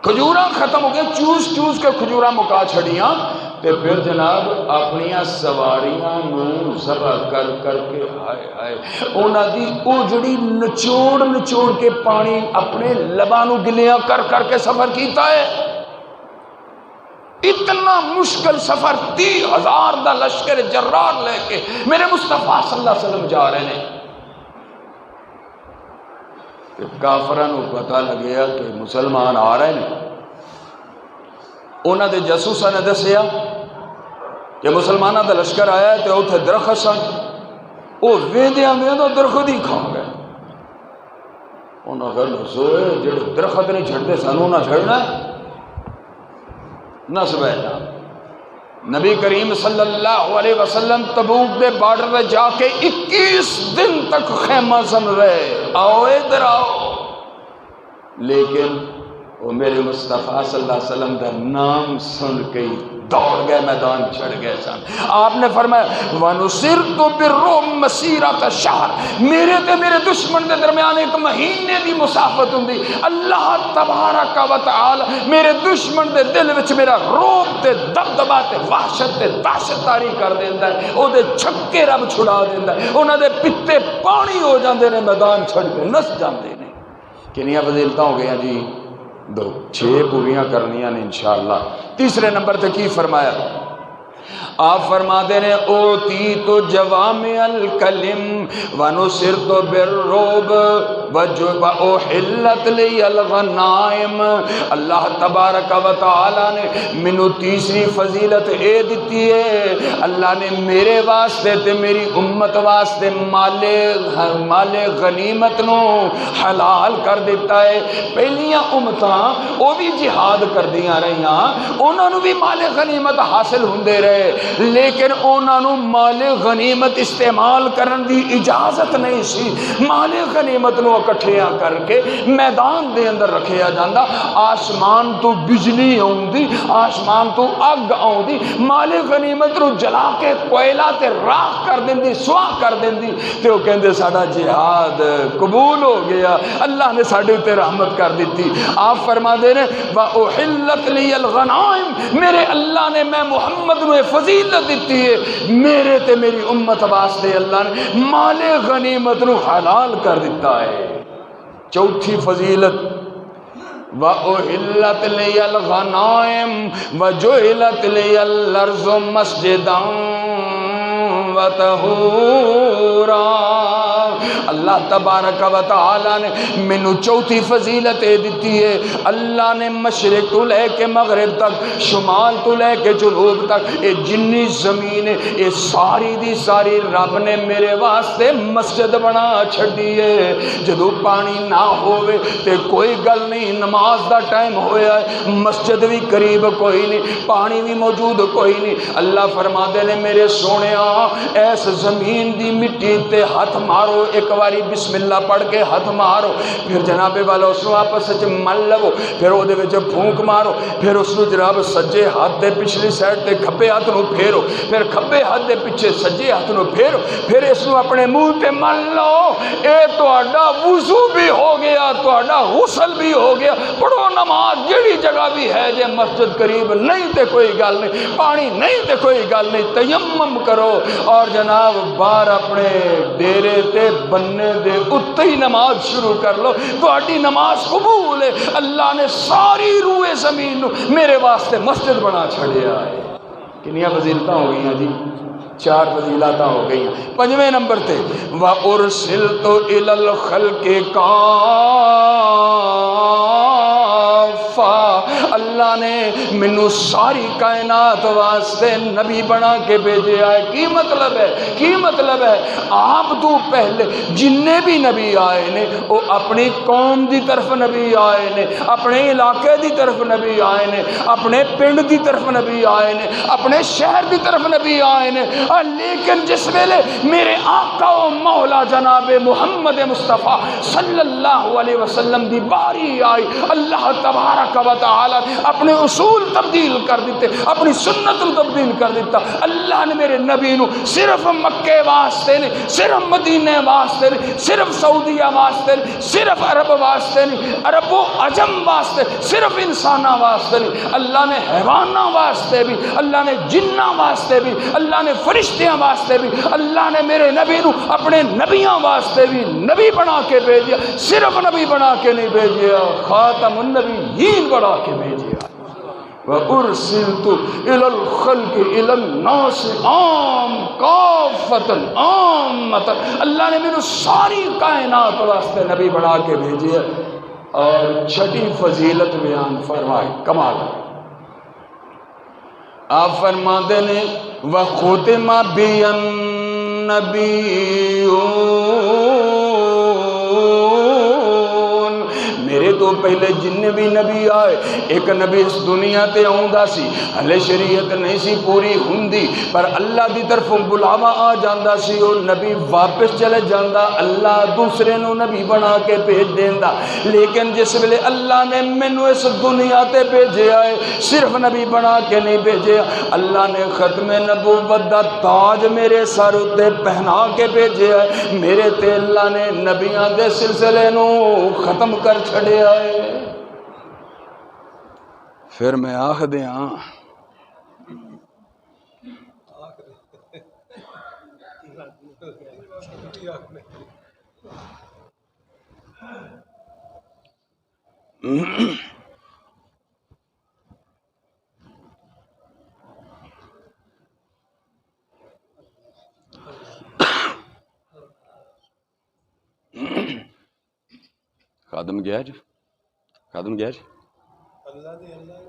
کھجوراں ختم ہو گیا، چوس چوس کے کھجوراں مکا چھڑیاں، تے پھر جناب اپنیاں سواریاں نو ذبح کر کر کے ہائے ہائے اونا دی اجڑی نچوڑ نچوڑ کے پانی اپنے لبانو گلیاں کر کر کے سفر کیتا ہے۔ اتنا مشکل سفر 30,000 دا لشکر جرار لے کے میرے مصطفیٰ صلی اللہ علیہ وسلم جا رہے ہیں۔ کافراں نو پتہ لگیا کہ مسلمان آ رہے ہیں، انہاں دے جاسوساں نے دسیا کہ مسلمانہ دا لشکر آیا ہے تو اتھے درخت سن، وہ ویندیاں ویندوں درخت ہی کھا گئے۔ انہوں نے کہا سوئے جڑے درخت نہیں چھڑتے سانوں نہ چھڑنا ہے، نہ سبینا۔ نبی کریم صلی اللہ علیہ وسلم تبوک دے بارڈر میں جا کے 21 دن تک خیمہ زن رہے، آؤ ادھر آؤ، لیکن وہ میرے مصطفیٰ صلی اللہ علیہ وسلم کا نام سن کے ہی دوڑ گئے، میدان چھڑ گئے سن۔ آپ نے فرمایا وَنُصِرْتُ بِالرُّعْبِ مَسِيرَةَ شَهْرٍ، میرے تے میرے دشمن دے درمیان ایک مہینے دی مسافت ہوندی، اللہ تبارک و تعالی میرے دشمن دے دل وچ میرا روب تے دبدبا تے وحشت تے دہشت طاری کر دیندا ہے، او دے چھکے رب چھڑا دیندا ہے، انہاں دے پتے پانی ہو جاندے نے، میدان چھڑ کے نس جاندے نے۔ کنیاں فضیلتاں ہو گئیاں جی؟ 6 پوریاں کرنیاں نے انشاءاللہ۔ تیسرے نمبر تے کی فرمایا؟ آپ فرماتے ہیں اوتیت جوامع الکلم ونصرت بالرعب واحلت لی الغنائم۔ اللہ تبارک و تعالی نے مینوں تیسری فضیلت اے دیتی ہے، اللہ نے میرے واسطے تے میری امت واسطے مال غنیمت نو حلال کر دیتا ہے۔ پہلیاں امتاں وہ بھی جہاد کردیاں رہیاں، انہاں نو بھی مال غنیمت حاصل ہوندے رہے، لیکن انہاں نو مال غنیمت استعمال کرن دی اجازت نہیں سی۔ مال غنیمت نو اکٹھیاں کر کے میدان دے اندر رکھیا جاندا، آسمان تو بجلی آوندی، آسمان تو اگ آوندی، مال غنیمت نو جلا کے کوئلہ تے راکھ کر دیندی، سواہ کر دیندی، تے وہ کہندے ساڈا جہاد قبول ہو گیا، اللہ نے ساڈے تے رحمت کر دیتی۔ آپ فرما دے رہے وَأُحِلَّتْ لِيَ الْغَنَائِمُ، میرے اللہ نے میں محمد نے فضیلت دیتی ہے، میرے تے میری امت واسطے اللہ نے مال غنیمت نو حلال کر دیتا ہے۔ چوتھی فضیلت وَأُحِلَّتْ لِيَ الْغَنَائِمُ وَجُعِلَتْ لِيَ الْأَرْضُ مَسْجِدًا وَطَہُورًا۔ اللہ تبارک و تعالی نے مینوں چوتھی فضیلت دیتی ہے، اللہ نے مشرق تو لے کے مغرب تک، شمال تو لے کے جنوب تک، یہ جنی زمین ہے یہ ساری دی ساری رب نے میرے واسطے مسجد بنا چھڈی ہے۔ جدو پانی نہ ہوئے تے کوئی گل نہیں، نماز دا ٹائم ہویا ہے، مسجد بھی قریب کوئی نہیں، پانی بھی موجود کوئی نہیں، اللہ فرما دے نے میرے سونےاں ایس زمین دی مٹی تے ہاتھ مارو، ایک باری بسم اللہ پڑھ کے ہاتھ مارو، پھر جناب والا اس کو آپس وچ مل لو، پھر وہ دے وچ پھونک مارو، پھر اس کو جناب سجے ہاتھ دے پچھلی سائڈ تے کھبے ہاتھ نو پھیرو، پھر کھبے ہاتھ دے پیچھے سجے ہاتھ نو پھیرو، پھر اس کو اپنے منہ تے مل لو، اے تہاڈا وضو بھی ہو گیا، تہاڈا غسل بھی ہو گیا۔ پڑھو نماز جڑی جگہ بھی ہے، جے مسجد قریب نہیں تے کوئی گل نہیں، پانی نہیں تے کوئی گل نہیں، تیمم کرو اور جناب باہر اپنے ڈیرے تے بننے دے اتنے ہی نماز شروع کر لو، تہاڈی نماز قبول ہے۔ اللہ نے ساری روئے زمین نو میرے واسطے مسجد بنا چھڑیا ہے۔ کنیاں فضیلتاں ہو گئیاں جی؟ 4 فضیلتاں ہو گئیاں۔ 5ویں نمبر تے وَأُرْسِلْتُ إِلَى الْخَلْقِ اللہ نے مینوں ساری کائنات واسطے نبی بنا کے بھیجے آئے۔ کی مطلب ہے؟ کی مطلب ہے آپ تو پہلے جننے بھی نبی آئے نے وہ اپنی قوم دی طرف نبی آئے نے، اپنے علاقے دی طرف نبی آئے نے، اپنے پنڈ دی طرف نبی آئے نے، اپنے شہر دی طرف نبی آئے نے، لیکن جس ویلے میرے آقا و مولا جناب محمد مصطفیٰ صلی اللہ علیہ وسلم دی باری آئی، اللہ تبارک و تعالی اپنے اصول تبدیل کر دیتے، اپنی سنت تبدیل کر دیتا۔ اللہ نے میرے نبی نو صرف مکے واسطے نہیں، صرف مدینے واسطے نہیں، صرف سعودیہ واسطے نہیں، صرف عرب واسطے نہیں، عرب و عجم واسطے، صرف انسانہ واسطے نہیں، اللہ نے حیوانہ واسطے بھی، اللہ نے جنہ واسطے بھی، اللہ نے فرشتیاں واسطے بھی، اللہ نے میرے نبی نو اپنے نبیاں واسطے بھی نبی بنا کے بھیجیا، صرف نبی بنا کے نہیں بھیجیا، خاتم النبیین بنا کے بھیجیا۔ وَأُرْسِلْتُ إِلَى الْخَلْقِ إِلَى النَّاسِ كَافَّةً عَامَّةً، اللہ نے میرے ساری کائنات واسطے نبی بنا کے بھیجی ہے۔ اور 6ٹھی فضیلت بیان فرمائی، کمال آپ فرماتے ہیں وَخُتِمَ بِيَ النَّبِيُّونَ، میرے تو پہلے جن بھی نبی آئے، ایک نبی اس دنیا تے آؤندا سی، ہلے شریعت نہیں سی پوری ہوندی، پر اللہ دی طرفوں بلاوا آ جاندا سی، وہ نبی واپس چلے جاندا، اللہ دوسرے نو نبی بنا کے بھیج دیندا۔ لیکن جس ویلے اللہ نے مینوں اس دنیا تے بھیجیا ہے، صرف نبی بنا کے نہیں بھیجیا، اللہ نے ختم نبوت دا تاج میرے سر تے پہنا کے بھیجیا ہے، میرے تے اللہ نے نبیاں دے سلسلے نو ختم کر چھڑیا ہے۔ پھر میں آخ دیاں خادم گیا جی، خادم گیا جی، اللہ دی اللہ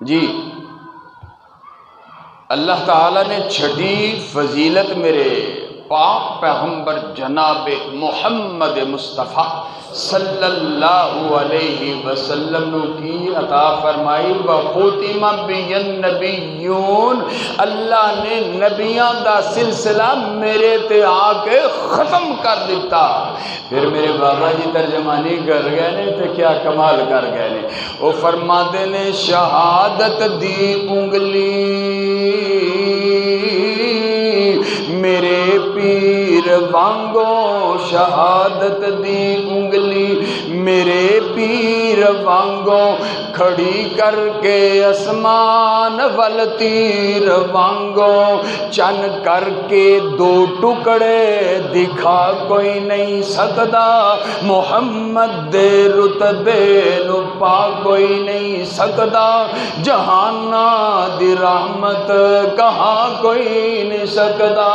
جی اللہ تعالیٰ نے چھٹی فضیلت میرے پاک پیغمبر جناب محمد مصطفیٰ صلی اللہ علیہ وسلم نو کی عطا فرمائی، وَخُتِمَ بِهِ النَّبِيُّونَ، اللہ نے نبیاں دا سلسلہ میرے تے آ کے ختم کر دیتا۔ پھر میرے بابا جی ترجمانی کر گئے نے تو کیا کمال کر گئے نے، وہ فرماتے نے شہادت دی انگلی میرے پیر وانگو، شہادت دی انگلی میرے پیر وانگو، کھڑی کر کے اسمان ول تیر وانگو، چن کر کے دو ٹکڑے دکھا کوئی نہیں سکتا، محمد دے رتبے نو پا کوئی نہیں سکتا، جہانا دی رحمت کہاں کوئی نہیں سکتا۔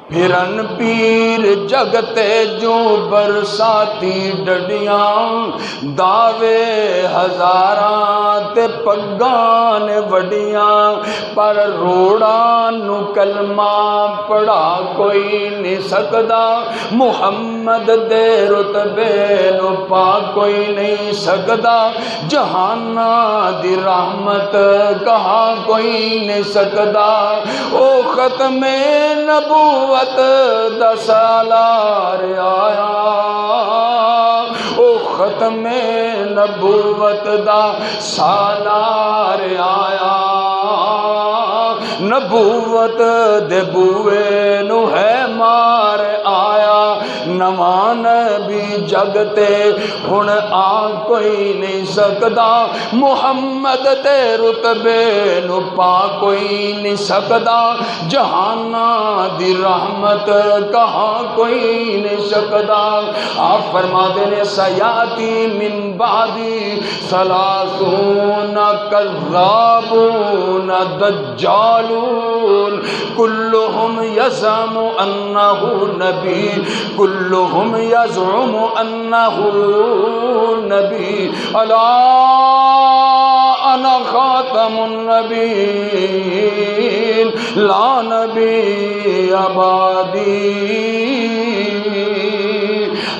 پھرن پیر جگتے جو برساتی ڈڈیاں، دعوے ہزاراں تے پگان وڈیاں، پر روڑاں نو کلمہ پڑھا کوئی نہیں سکدا، محمد دے رتبے نو پا کوئی نہیں سکدا، جہانا دی رحمت کہاں کوئی نہیں سکدا۔ او ختم نبوت دا سالار آیا، او ختم نبوت دا سالار آیا، نبوت دے بوئے نو ہے مار آیا، نواں نبی جگتے ہن آ کوئی نہیں سکدا، محمد دے رتبے نو پا کوئی نہیں سکدا، جہانا دی رحمت کہاں کوئی نہیں سکدا۔ آپ فرما دینے سیاتی من بعدی ثلاثون کذابون دجالون، کلہم یزعم انہ نبی، کلہم یزعم انہ نبی، الا انا خاتم النبیین لا نبی آبادی۔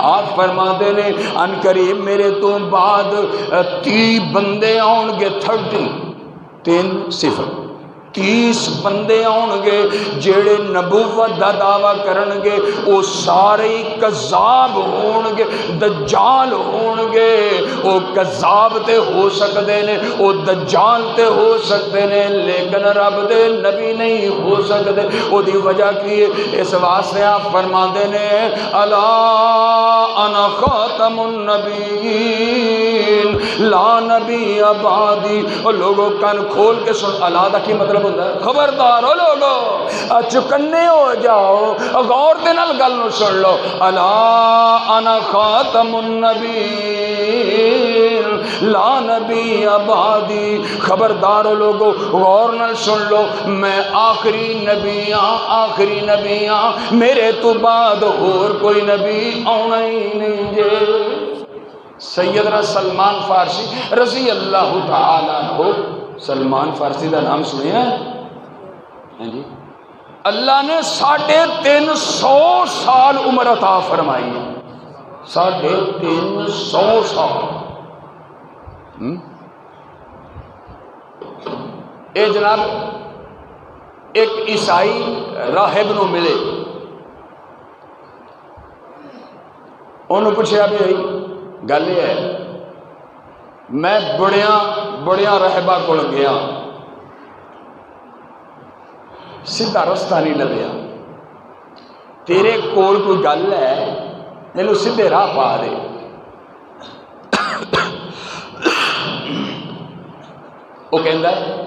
آپ فرما دے نے ان قریب میرے تو بعد 30 بندے آؤں گے، 30 صفر 30 بندے آن گے جیڑے نبوت دا دعویٰ کرن گے وہ سارے کذاب ہون گے، دجال ہون گے۔ وہ کذاب تے ہو سکتے نے، وہ دجال تے ہو سکتے نے، لیکن رب دے نبی نہیں ہو سکتے۔ وہ دی وجہ کی ہے؟ اس واسطے آپ فرماندے نے الا انا خاتم النبیین لا نبی بعدی۔ اور لوگوں کان کھول کے سن، الا دا کی مطلب ہوتا ہے خبردار ہو، لوگو چکنے ہو جاؤ، غور دے نال گل نو سن لو۔ الا انا خاتم النبیین لا نبی بعدی، خبردار ہو لوگو، غور نال سن لو، میں آخری نبی ہاں، آخری نبی ہاں، میرے تو بعد اور کوئی نبی آنا ہی نہیں جے۔ سیدنا سلمان فارسی رضی اللہ تعالیٰ عنہ، سلمان فارسی کا نام سنیا ہے جی؟ اللہ نے 350 سال عمر عطا فرمائی ہے، 350 سال۔ اے جناب ایک عیسائی راہب نو ملے، انہوں پوچھا بھی گل یہ ہے میں بڑیاں راہباں کول گیا، سیدھا رستہ نہیں لبیا، تیرے کول کوئی گل ہے مینوں سیدھے راہ پا دے۔ وہ کہندا ہے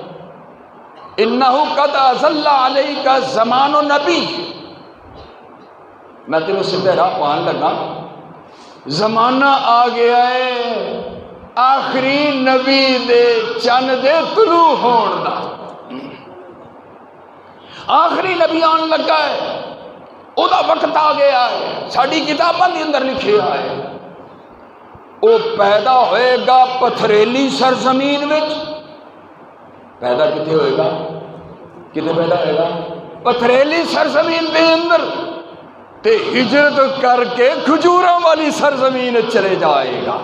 انہو قد اضل علیک زمان و نبی، میں تینوں سیدھے راہ پان لگا، زمانہ آ گیا ہے آخری نبی دے چن دے طلوع ہون دا، آخری نبی آن لگا ہے، او دا وقت آ گیا ہے، ساڑی کتاباں دے اندر لکھیا ہے۔ وہ پیدا ہوئے گا پتھریلی سرزمین وچ، پیدا کتے ہوئے گا؟ کتے پیدا ہوئے گا؟ پتھریلی سرزمین دے اندر، تے ہجرت کر کے کھجوراں والی سرزمین چلے جائے گا۔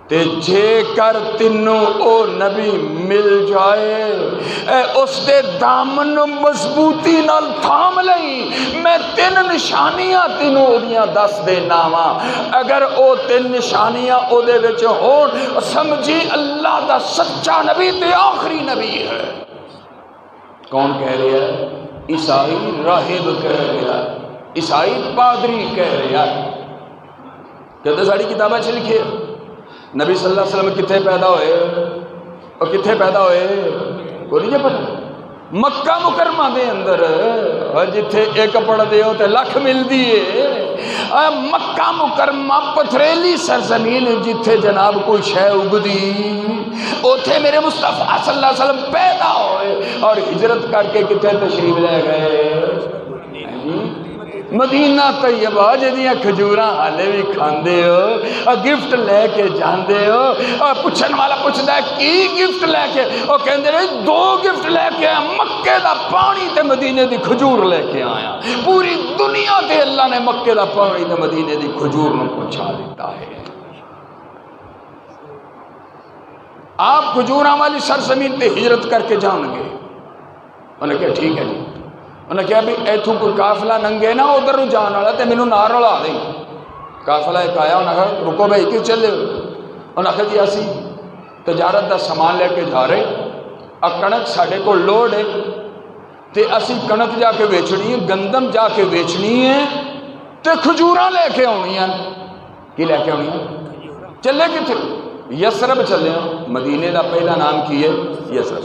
تے جے کر تینوں او نبی مل جائے، اے اس دے دامن مضبوطی نال تھام لئی، میں 3 نشانیاں تینوں اودیاں دس دینا وا، اگر او 3 نشانیاں او دے وچ ہون سمجھی اللہ دا سچا نبی تے آخری نبی ہے۔ کون کہہ رہا ہے؟ عیسائی راہب کہہ رہا ہے، عیسائی پادری کہہ رہا ہے۔ کہتے ساڑی کتابیں چ لکھے نبی صلی اللہ علیہ وسلم کتنے پیدا ہوئے اور کتنے پیدا ہوئے کوئی نہیں پتہ، مکہ مکرمہ دے اندر، جتھے ایک پڑھ دے ہو تے لکھ مل دیئے، مکہ مکرمہ پتھریلی سرزمین جتھے جناب کوئی شے اگدی، اوتھے میرے مصطفیٰ صلی اللہ علیہ وسلم پیدا ہوئے اور ہجرت کر کے کتنے تشریف لے گئے؟ مدینہ طیبہ جدیاں کھجوراں حالے بھی کھاندے ہو، گفٹ لے کے جاندے ہو، پوچھن والا پوچھدا ہے کی گفٹ لے کے؟ وہ کہندے نے 2 گفٹ لے کے آیا، مکے دا پانی تے مدینے دی کھجور لے کے آیا۔ پوری دنیا تے اللہ نے مکے دا پانی تے مدینے دی کھجور نو پہنچا دیتا ہے۔ آپ کھجوراں والی سرزمین تے ہجرت کر کے جان گے؟ انہوں نے کہا ٹھیک ہے جی۔ انہوں نے کہا بھی ایتھوں کوئی قافلہ ننگے نا ادھر جان والا تے مینوں نال رلا دیں۔ قافلہ ایک آیا، انہوں نے کہا رکو بھائی کیوں چلے ہو؟ انہوں نے کہا جی اسی تجارت دا سامان لے کے جا رہے، کنک ساڈے کو لوڈ ہے تے اسی کنک جا کے بیچنی ہے، گندم جا کے بیچنی ہے تے کھجوراں لے کے آنی ہیں۔ کی لے کے آنی ہیں؟ چلے کتنے؟ یسرب چلے ہوں۔ مدینے دا پہلا نام کی ہے یسرب۔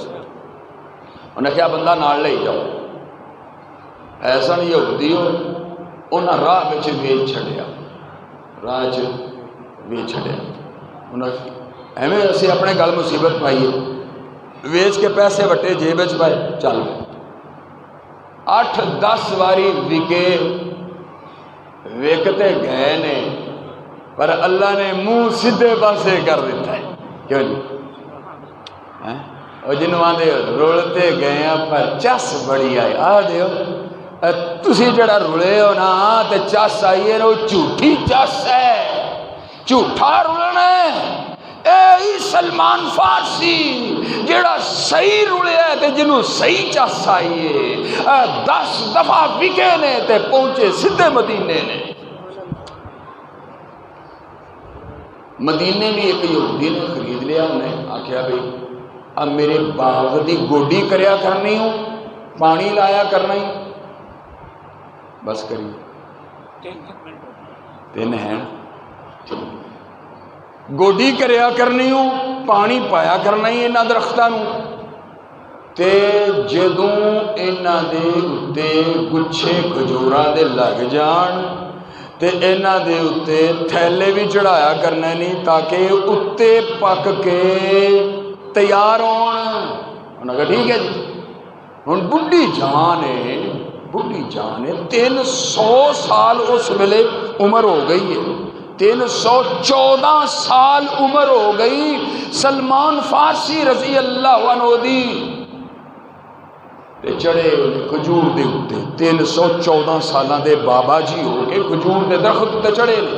انہوں نے کہا بندہ نال لے جاؤ، ایسا نہیں یہودی ہو، انہاں راہ بچ ویچ چھڑیا، راہ چ ویچ چھڑیا۔ انہوں ایویں اسی اپنے گل مصیبت پائیے، ویچ کے پیسے وٹے جیب وچ پائے، چل گئے۔ 8-10 واری وکے، وکتے گئے نے، پر اللہ نے منہ سیدھے پاسے کر دیتا ہے۔ کیوں جی؟ اور جنہوں آدھے رولتے گئے ہیں پر چس بڑی آئی، آدھے تسی جڑا رولے ہو نا تے چس آئیے نا، جھوٹی چس ہے، جھوٹا رولنا ہے، اے سلمان فارسی جیڑا صحیح رلیا ہے تے جنوں صحیح چس آئی ہے 10 دفعہ وکے نے تے پہنچے سدھے مدینے نے۔ مدینے میں ایک یہودی نے خرید لیا، انہیں آخیا بھئی اب میرے باغ دی گوڈی کریا کرنی ہوں، پانی لایا کرنا ہی، بس کریے 3 ہیں گوڈی کریا کرنی ہوں، پانی پایا کرنا ہی انہاں درختاں نوں، تے جدوں انہاں دے اُتے گچھے کھجوراں دے لگ جان تے انہاں دے اُتے تھیلے بھی چڑھایا کرنا نہیں تاکہ اُتے پک کے تیار ہون۔ انہاں کہا ٹھیک ہے جی۔ ہن بڈھی جان ہے 300 سال اس ویلے عمر ہو گئی ہے، 314 سال عمر ہو گئی سلمان فارسی رضی اللہ عنہ دی، تے چڑھے کھجور دے اُتے 314 سالاں دے بابا جی ہو کے کھجور دے درخت تے چڑھے نے،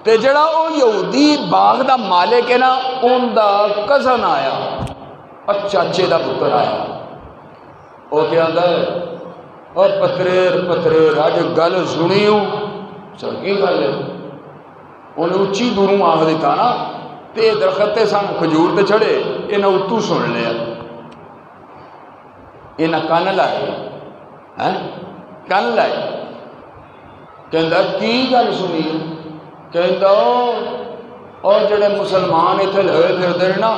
تے جڑا او یہودی باغ دا مالک ہے نا اون دا کزن آیا، چاچے دا پتر آیا، وہ کیا آندا ہے اور پتریر آج گل سنی ہوں، چل کی گل ہے، انہیں اچھی دوروں آخ دیتا نا تے درخت سن کھجور تے چڑھے، انہیں اتو سن لیا، انہیں کن لائے کن لائے، کہندا کی گل سنی، کہندا اور جڑے مسلمان اتنے لئے پھر دے نا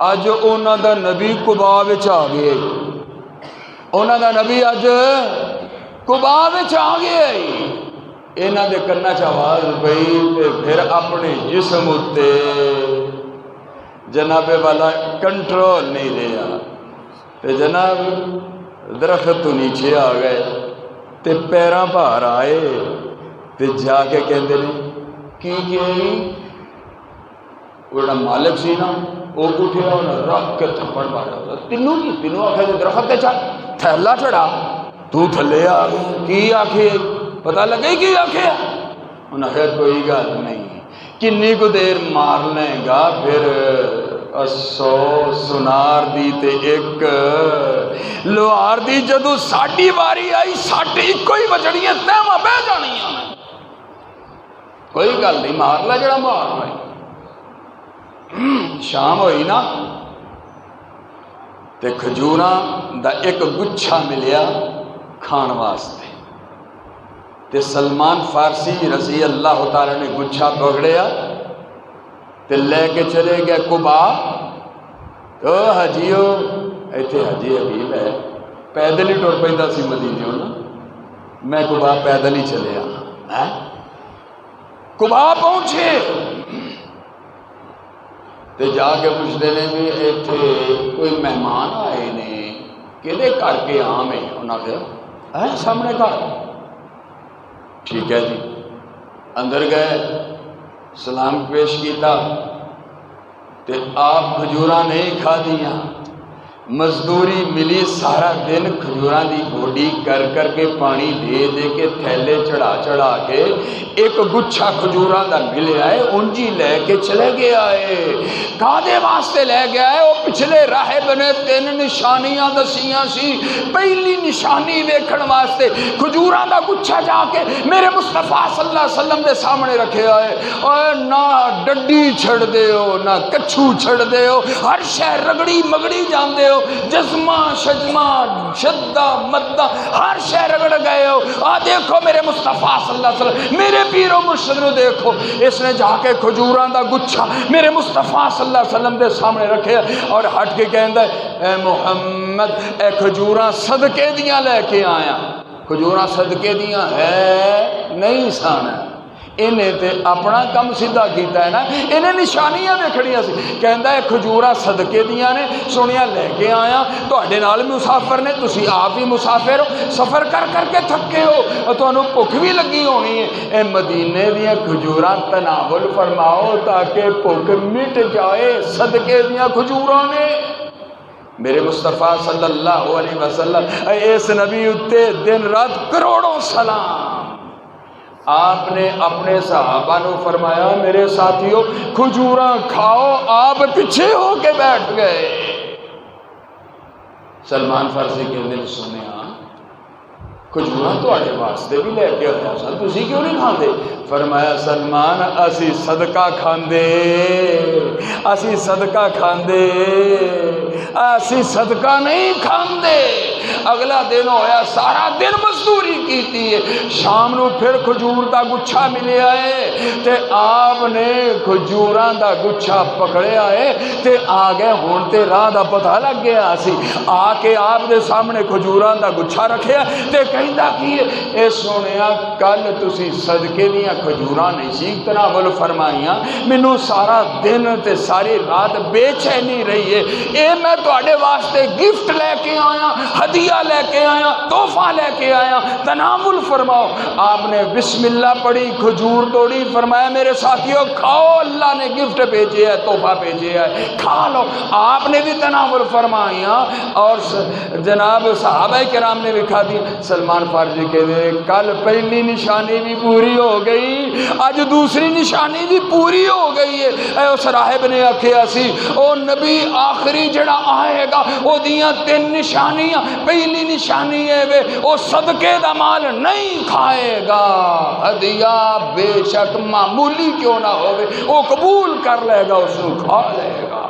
اج انہاں دا نبی قباء وچ آ گئے، انہاں دا نبی اج قباء وچ آ گئے، انہاں دے کنا چ آواز پئی تے پھر اپنے جسم اتے جناب والا کنٹرول نہیں رہا، تے جناب درخت تو نیچے آ گئے تے پیراں بھار آئے تے جا کے کہندے نے کی وہ مالک سی نا وہ اٹھیا انہیں رکھ کے تھپڑ مارا، تینوں آخیا جی درخت تے چڑھ تھیلا چڑھا تو تھلے آ گئی، کی آخے پتہ لگے کی آخے، انہیں آخیا کوئی گل نہیں، کنی کو دیر مار لیں گا پھر 100 سنار دی تے ایک لوہار دی، جدو ساڈی واری آئی ساڈی ایک ہی بچڑیاں تیواں بہ جانیاں، کوئی گل نہیں مار لے جڑا مارنا ہے۔ شام ہوئی نا تے کھجوراں دا ایک گچھا ملیا کھان واسطے، تے سلمان فارسی رضی اللہ تعالی نے گچھا پکڑیا تے لے کے چلے گئے قباء، تو حجیو ایتھے حجی حبیب ہے پیدل ہی ٹر پیندا سی مدینے نا، میں قباء پیدل ہی چلیا، قباء پہنچے تے جا کے پوچھتے ہیں بھی ایتھے کوئی مہمان آئے نے کہدے کر کے آم ہے، انہاں کہا سامنے گھر، ٹھیک ہے جی، اندر گئے سلام پیش کیتا تے آپ کھجوراں نہیں کھا دیاں، مزدوری ملی سارا دن کھجوراں دی گوڈی کر کر کے پانی دے دے کے تھیلے چڑھا کے ایک گچھا کھجوراں دا ملے آئے انجی لے کے چلے گیا ہے، کادے واسطے لے گیا ہے، وہ پچھلے راہب نے 3 نشانیاں دسیاں سی، پہلی نشانی ویکھن واسطے کھجوراں دا گچھا جا کے میرے مصطفیٰ صلی اللہ علیہ وسلم دے سامنے رکھے آئے، اور نہ ڈڈی چھڑ دے ہو نہ کچھو چھڑ دے ہو، ہر شہر رگڑی مگڑی جان دے ہو، جسمہ شجمہ شدہ مدہ ہر شے رگڑ گئے ہو، دیکھو میرے مصطفیٰ صلی اللہ علیہ وسلم، میرے پیر و مرشد نو دیکھو، اس نے جا کے کھجوراں دا گچھا میرے مصطفیٰ صلی اللہ علیہ وسلم دے سامنے رکھے اور ہٹ کے کہندا ہے اے محمد اے کھجوراں صدقے دیاں لے کے آیا، کھجوراں صدقے دیاں ہے نہیں سانا، انہیں تے اپنا کم سیدھا کیتا ہے نا، انہیں نشانیاں دیکھنیاں سی، کہندا ہے کھجوراں صدقے دیاں نے سونیاں لے کے آیا، تہاڈے نال مسافر نے، تسی آپ ہی مسافر ہو، سفر کر کر کے تھکے ہو اور تانوں بھوک بھی لگی ہونی ہے، اے مدینے دیاں کھجوراں تناول فرماؤ تاکہ بھوک مٹ جائے، صدقے دیاں کھجوراں نے۔ میرے مصطفیٰ صلی اللہ علیہ وسلم اس نبی اتے دن رات کروڑوں سلام، آپ نے اپنے صحابہ نو فرمایا میرے ساتھیوں کھجوراں کھاؤ، آپ پیچھے ہو کے بیٹھ گئے۔ سلمان فارسی کہندے نے سنیا کھجوراں تواڈے واسطے بھی لے کے آیا سن، تسی کیوں نہیں کھاندے؟ فرمایا سلمان اسی صدقہ کھاندے، اسی صدقہ کھاندے، اسی صدقہ نہیں کھاندے۔ اگلا دن ہویا، سارا دن مزدوری کیتی ہے، شام نو پھر کھجور دا گچھا ملیا ہے تے آپ نے کھجوراں دا گچھا پکڑیا ہے تے آ گئے، ہون تے راہ دا پتہ لگ گیا سی۔ آ کے آپ دے سامنے کھجوراں دا گچھا رکھیا تے کہندا کی اے سونیا کل تسی صدقے دیاں کھجوراں نہیں سی تناول فرمائیاں، مینوں سارا دن تے ساری رات بے چینی رہی ہے، اے میں تواڈے واسطے گفٹ لے کے آیا، ہدیہ لے کے آیا، تحفہ لے کے آیا، تناول فرماؤ۔ آپ نے بسم اللہ پڑھی، کھجور توڑی، فرمایا میرے ساتھیوں کھاؤ، اللہ نے گفٹ بھیجے ہے، تحفہ بھیجے ہے، کھا لو۔ آپ نے بھی تناول فرمایا اور جناب صحابہ کرام نے بھی کھا دی۔ سلمان فارسی کہتے ہیں کل پہلی نشانی بھی پوری ہو گئی، آج دوسری نشانی بھی پوری ہو گئی ہے۔ اے اس راہب نے آکھیا سی او نبی آخری جڑا آئے گا او دیاں 3 نشانیاں، پہلی نشانی ہے وے او صدقے دا مال نہیں کھائے گا، ہدیہ بے شک معمولی کیوں نہ ہوئے او قبول کر لے گا، اس نو کھا لے گا۔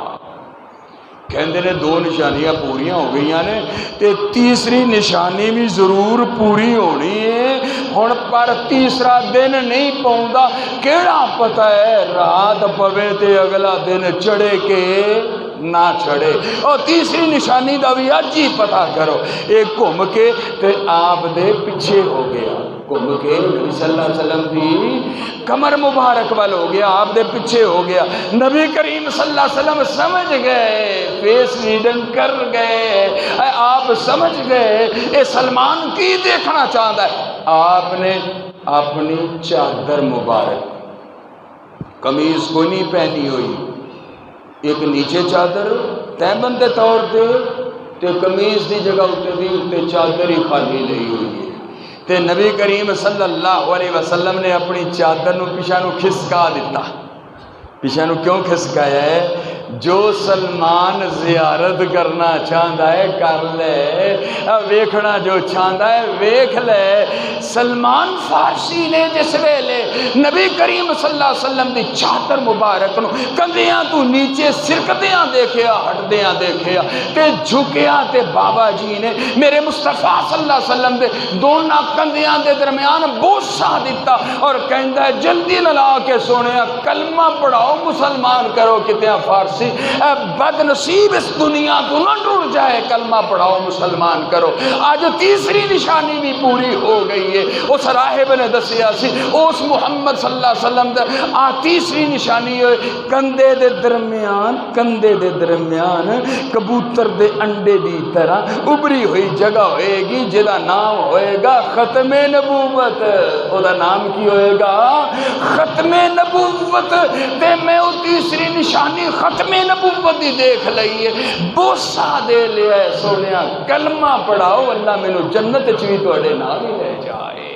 کہندے نے 2 نشانیاں پوریاں ہو گئی نے تے تیسری نشانی بھی ضرور پوری ہونی ہے، ہن پر تیسرا دن نہیں پاؤندا، کیڑا پتہ ہے رات پوے تے اگلا دن چڑھے کے نہ چڑھے، اور تیسری نشانی دا بھی اج ہی پتہ کرو۔ ایک گھوم کے تے آپ دے پیچھے ہو گیا، گھوم کے نبی صلی اللہ علیہ وسلم دی کمر مبارک وال ہو گیا، آپ دے پیچھے ہو گیا۔ نبی کریم صلی اللہ علیہ وسلم سمجھ گئے، فیس ریڈنگ کر گئے، آپ سمجھ گئے اے سلمان کی دیکھنا چاہتا ہے۔ آپ نے اپنی چادر مبارک، قمیض کوئی نہیں پہنی ہوئی، ایک نیچے چادر تہبند دے طور تے قمیض دی جگہ اتنے چادر ہی خالی لئی ہوئی ہے تے نبی کریم صلی اللہ علیہ وسلم نے اپنی چادر نو پیچھے نو کھسکا دیتا۔ پیچھے نو کیوں کھسکایا ہے؟ جو سلمان زیارت کرنا چاہتا ہے کر لے، ویکھنا جو چاہتا ہے ویکھ لے۔ سلمان فارسی نے جس ویلے نبی کریم صلی اللہ علیہ وسلم دی چادر مبارک نو کندیاں تو نیچے سرکدیاں دیکھیا، ہٹدیاں دیکھیا تے جھکیا تے بابا جی نے میرے مصطفیٰ صلی اللہ علیہ وسلم دے دونوں کندیاں دے درمیان بوسا دیتا اور کہندا ہے جلدی نہ لا کے سونیا کلمہ پڑھاؤ، مسلمان کرو۔ کتنا فارسی اے بد نصیب اس دنیا تو نہ ٹر جائے، کلمہ پڑھاؤ مسلمان کرو۔ آج تیسری نشانی بھی پوری ہو گئی ہے۔ اس راہب نے دسیا سی اس محمد صلی اللہ علیہ وسلم دے تیسری نشانی ہوئے کندھے دے درمیان کبوتر دے انڈے دی طرح ابری ہوئی جگہ ہوئے گی جدا نام ہوئے گا ختم نبوت۔ او دا نام کی ہوئے گا؟ ختم نبوت۔ تے میں وہ تیسری نشانی ختم نبوت دی دیکھ لئیے، بوسا دے لیا ہے سونیا کلمہ پڑھاؤ، اللہ میں نو جنت چوی توڑے نال ہی لے جائے۔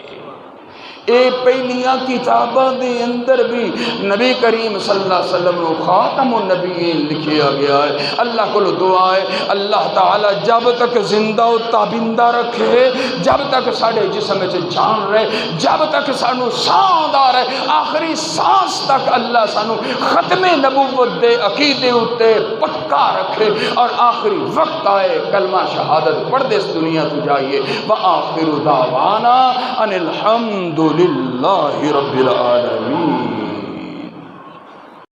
اے پہلیاں کتاباں دے اندر بھی نبی کریم صلی اللہ علیہ وسلم نو خاتم النبیین لکھیا گیا ہے۔ اللہ کو دعا ہے اللہ تعالی جب تک زندہ و تابندہ رکھے، جب تک ساڑھے جسم میں جان رہے، جب تک سانو ساندھ آ رہے، آخری سانس تک اللہ سانو ختم نبوت دے عقیدے اتے پکا رکھے اور آخری وقت آئے کلمہ شہادت پڑھ دے اس دنیا تو جائیے۔ وآخر دعوانا ان الحمد للہ رب العالمین۔